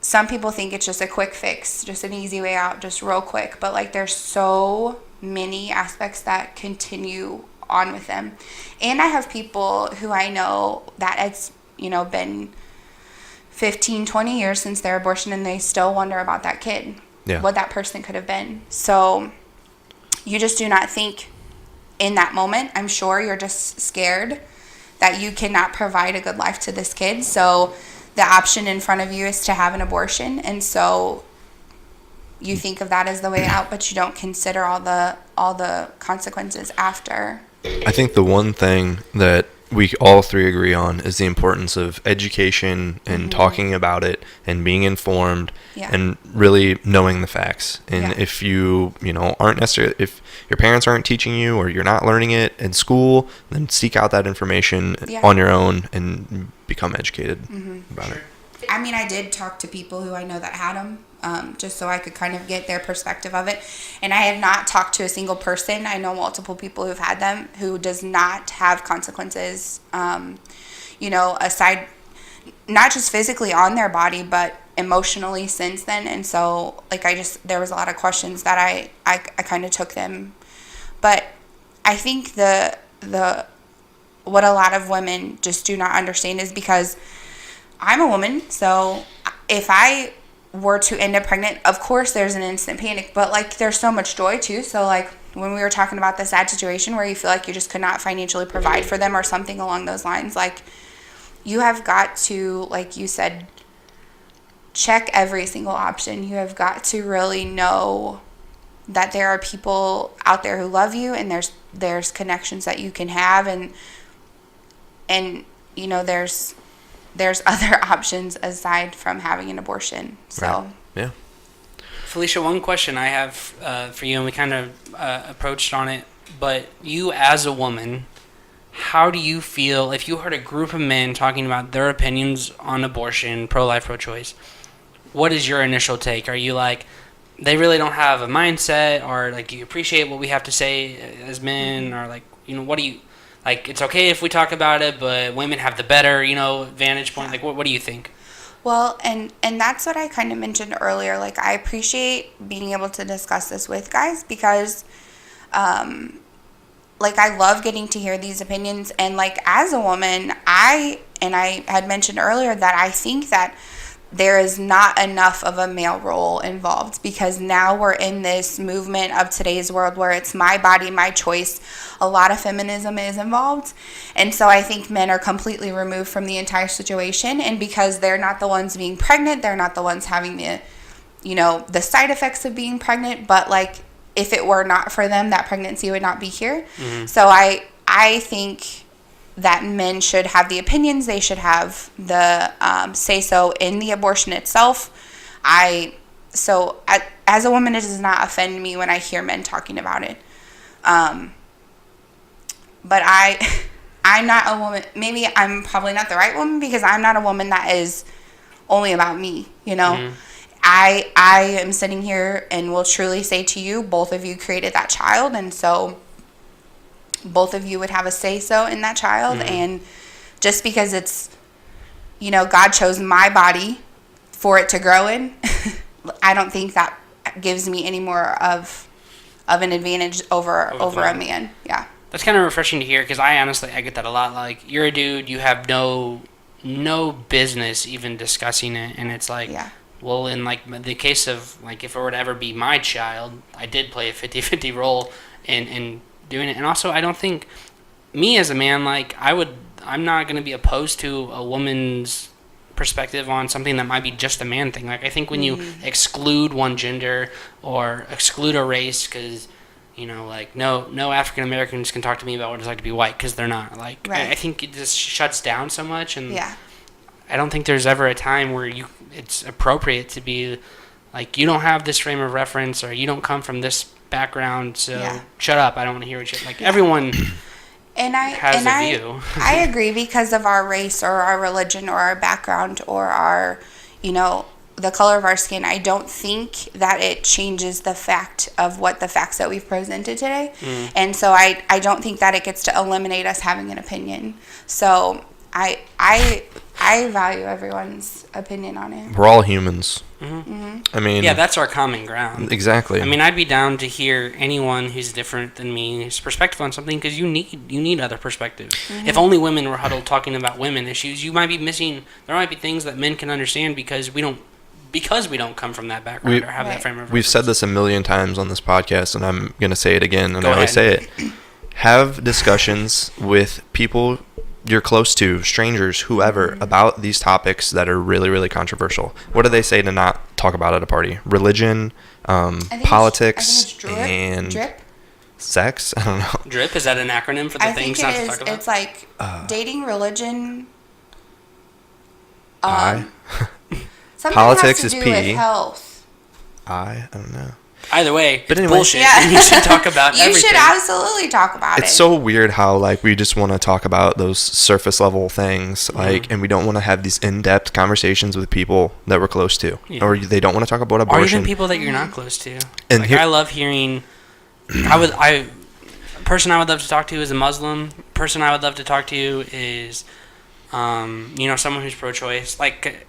some people think it's just a quick fix, just an easy way out, just real quick, but like there's so many aspects that continue on with them. And I have people who I know that it's been 15, 20 years since their abortion, and they still wonder about that kid, what that person could have been. So you just do not think in that moment. I'm sure you're just scared that you cannot provide a good life to this kid. So the option in front of you is to have an abortion. And so you think of that as the way out, but you don't consider all the consequences after. I think the one thing that we all three agree on is the importance of education and talking about it and being informed and really knowing the facts. And if you aren't necessarily, if your parents aren't teaching you or you're not learning it in school, then seek out that information on your own and become educated about it. I mean, I did talk to people who I know that had them, just so I could kind of get their perspective of it. And I have not talked to a single person. I know multiple people who've had them who does not have consequences, aside, not just physically on their body, but emotionally since then. And so, there was a lot of questions that I kind of took them. But I think what a lot of women just do not understand is because I'm a woman, so if I were to end up pregnant, of course there's an instant panic, but there's so much joy too. So when we were talking about the sad situation where you feel like you just could not financially provide for them or something along those lines, you have got to, like you said, check every single option. You have got to really know that there are people out there who love you, and there's connections that you can have, and there's other options aside from having an abortion. So, right. Yeah. Philicia, one question I have for you, and we kind of approached on it, but you as a woman, how do you feel if you heard a group of men talking about their opinions on abortion, pro-life, pro-choice? What is your initial take? Are you like, they really don't have a mindset, or do you appreciate what we have to say as men, or what do you... it's okay if we talk about it, but women have the better, vantage point. What do you think? Well, and that's what I kind of mentioned earlier. I appreciate being able to discuss this with guys because, I love getting to hear these opinions. And, as a woman, I had mentioned earlier that I think that there is not enough of a male role involved, because now we're in this movement of today's world where it's my body, my choice. A lot of feminism is involved. And so I think men are completely removed from the entire situation. And because they're not the ones being pregnant, they're not the ones having the side effects of being pregnant. But if it were not for them, that pregnancy would not be here. Mm-hmm. So I think that men should have the opinions, they should have the say-so in the abortion itself. As a woman, it does not offend me when I hear men talking about it. But I'm not a woman, maybe I'm probably not the right woman, because I'm not a woman that is only about me, Mm-hmm. I am sitting here and will truly say to you, both of you created that child, and so both of you would have a say-so in that child. Mm-hmm. And just because it's, God chose my body for it to grow in, I don't think that gives me any more of an advantage over a man. Yeah. That's kind of refreshing to hear, because I get that a lot. You're a dude, you have no no business even discussing it. And it's like, well, in like the case of like if it were to ever be my child, I did play a 50-50 role in doing it. And also, I don't think me as a man, like I'm not going to be opposed to a woman's perspective on something that might be just a man thing. Like I think when you exclude one gender or exclude a race, because like no African Americans can talk to me about what it's like to be white, because they're not. Like I think it just shuts down so much, and I don't think there's ever a time where it's appropriate to be like, you don't have this frame of reference, or you don't come from this background, so shut up. I don't want to hear what you like. Everyone. I view. I agree, because of our race or our religion or our background or our, the color of our skin. I don't think that it changes the fact of what the facts that we've presented today. And so I don't think that it gets to eliminate us having an opinion. So I value everyone's opinion on it. We're all humans. I mean, that's our common ground. Exactly. I mean, I'd be down to hear anyone who's different than me's perspective on something, because you need other perspectives. If only women were huddled talking about women issues, you might be missing. There might be things that men can understand because we don't come from that background or have that frame of reference. We've said this a million times on this podcast, and I'm going to say it again, and I always say it. Have discussions with people you're close to, strangers, whoever, about these topics that are really, really controversial. What do they say to not talk about at a party? Religion, politics, and drip? Sex? I don't know. Drip? Is that an acronym for the things not to talk about? It's like dating, religion. Politics is P. With health. I don't know. Either way, but anyway, bullshit. And you should talk about everything. You should absolutely talk about it. It's so weird how we just want to talk about those surface level things, and we don't want to have these in-depth conversations with people that we're close to, or they don't want to talk about abortion, or even people that you're not close to. And I love hearing. Person I would love to talk to is a Muslim. Person I would love to talk to is someone who's pro-choice.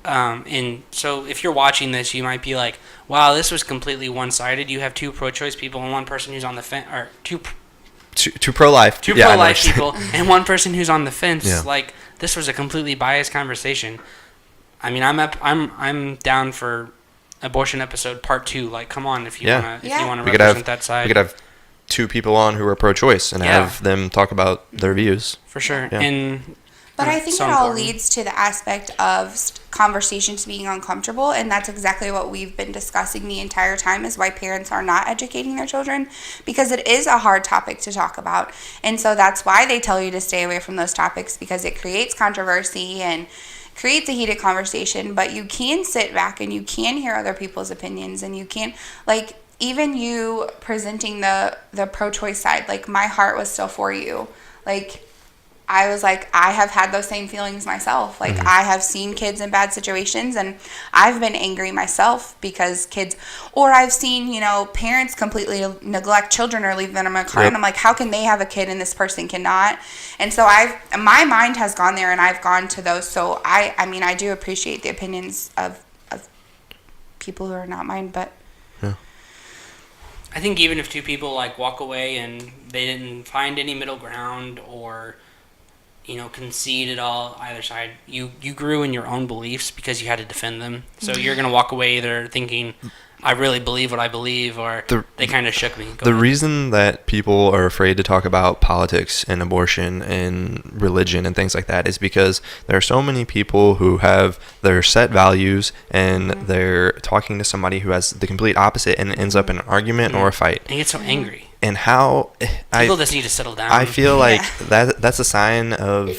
And so if you're watching this, you might be like, wow, this was completely one-sided. You have two pro-choice people and one person who's on the fence, or two pro-life. Two pro-life people and one person who's on the fence. Yeah. Like, this was a completely biased conversation. I mean, I'm down for abortion episode part 2. Like, come on, if you want to represent that side. We could have 2 people on who are pro-choice and have them talk about their views. For sure. Yeah. But I think it all leads to the aspect of conversations being uncomfortable, and that's exactly what we've been discussing the entire time, is why parents are not educating their children, because it is a hard topic to talk about. And so that's why they tell you to stay away from those topics, because it creates controversy and creates a heated conversation. But you can sit back and you can hear other people's opinions, and you can, even you presenting the pro-choice side, my heart was still for you. I was like, I have had those same feelings myself. I have seen kids in bad situations, and I've been angry myself because kids, or I've seen, parents completely neglect children or leave them in my car. Yep. And I'm like, how can they have a kid and this person cannot? And so my mind has gone there, and I've gone to those. So I do appreciate the opinions of people who are not mine, but. Yeah. I think even if 2 people walk away and they didn't find any middle ground, or concede at all either side, you grew in your own beliefs because you had to defend them. So you're going to walk away either thinking, I really believe what I believe, or they kind of shook me. The reason that people are afraid to talk about politics and abortion and religion and things like that is because there are so many people who have their set values, and they're talking to somebody who has the complete opposite, and it ends up in an argument or a fight. And you get so angry. And how people just need to settle down. I feel like that's a sign of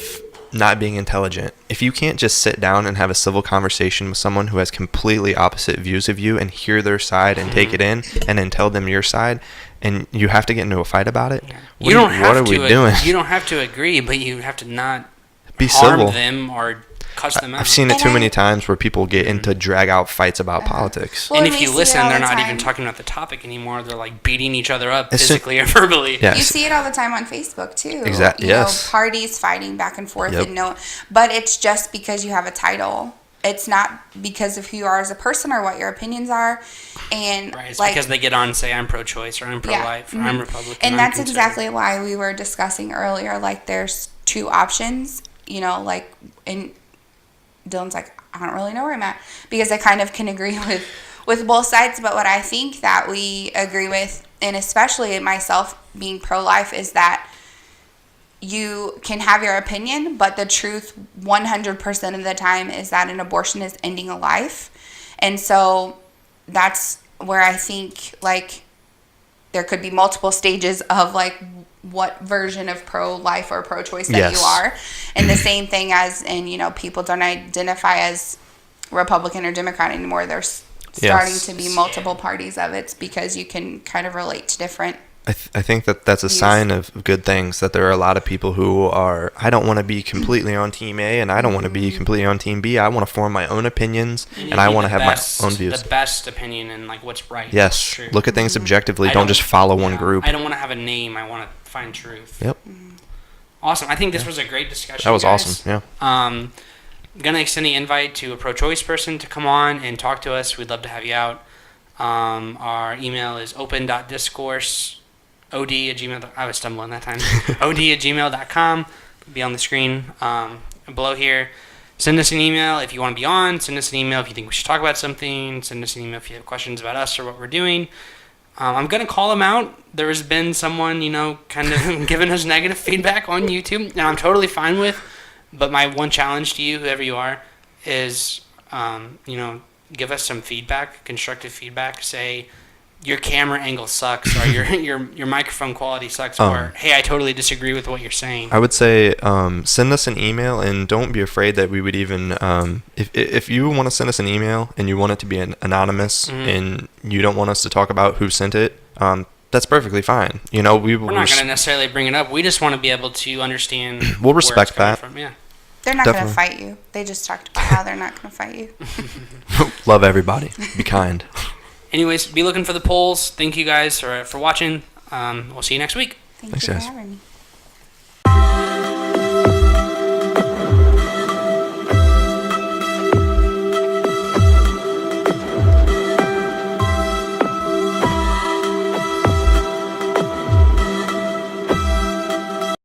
not being intelligent. If you can't just sit down and have a civil conversation with someone who has completely opposite views of you and hear their side and take it in and then tell them your side, and you have to get into a fight about it, what are we doing? You don't have to agree, but you have to not be harm civil. Them or cuss them out. I've seen it too many times where people get into drag out fights about politics. Well, and if you listen, they're not even talking about the topic anymore. They're beating each other up physically or verbally. Yes. You see it all the time on Facebook too. Exactly. Yes. Parties fighting back and forth, but it's just because you have a title. It's not because of who you are as a person or what your opinions are. And it's because they get on and say, I'm pro-choice, or I'm pro-life, or I'm Republican. And that's exactly why we were discussing earlier, there's 2 options, Dylan's like, I don't really know where I'm at, because I kind of can agree with both sides. But what I think that we agree with, and especially myself being pro-life, is that you can have your opinion, but the truth 100% of the time is that an abortion is ending a life. And so that's where I think, like, there could be multiple stages of, like, what version of pro-life or pro-choice that you are. And the same thing as in, you know, people don't identify as Republican or Democrat anymore. There's starting to be multiple parties of it, because you can kind of relate to different. I think that's a sign of good things, that there are a lot of people who are, I don't want to be completely on Team A, and I don't want to be completely on Team B. I want to form my own opinions, and I want to have my own views. The best opinion and, like, what's right. Yes. True. Look at things objectively. Don't just follow one group. I don't want to have a name. I want to find truth. Yep. Awesome. I think this was a great discussion. That was guys. awesome. Yeah. I'm going to extend the invite to a pro-choice person to come on and talk to us. We'd love to have you out. Our email is open.discourse. od@gmail.com. I was stumbling that time. od@gmail.com. Be on the screen below here. Send us an email if you want to be on. Send us an email if you think we should talk about something. Send us an email if you have questions about us or what we're doing. I'm going to call them out. There has been someone, you know, kind of giving us negative feedback on YouTube, and I'm totally fine with. But my one challenge to you, whoever you are, is, you know, give us some feedback, constructive feedback. Say, your camera angle sucks, or your microphone quality sucks, or hey, I totally disagree with what you're saying. I would say send us an email, and don't be afraid that we would even if you want to send us an email and you want it to be anonymous, and you don't want us to talk about who sent it, that's perfectly fine. You know, we're not going to necessarily bring it up. We just want to be able to understand. We'll respect that. From. Yeah. They're not going to fight you. They just talked about how they're not going to fight you. Love everybody. Be kind. Anyways, be looking for the polls. Thank you guys for watching. We'll see you next week. Thanks, guys. For having me.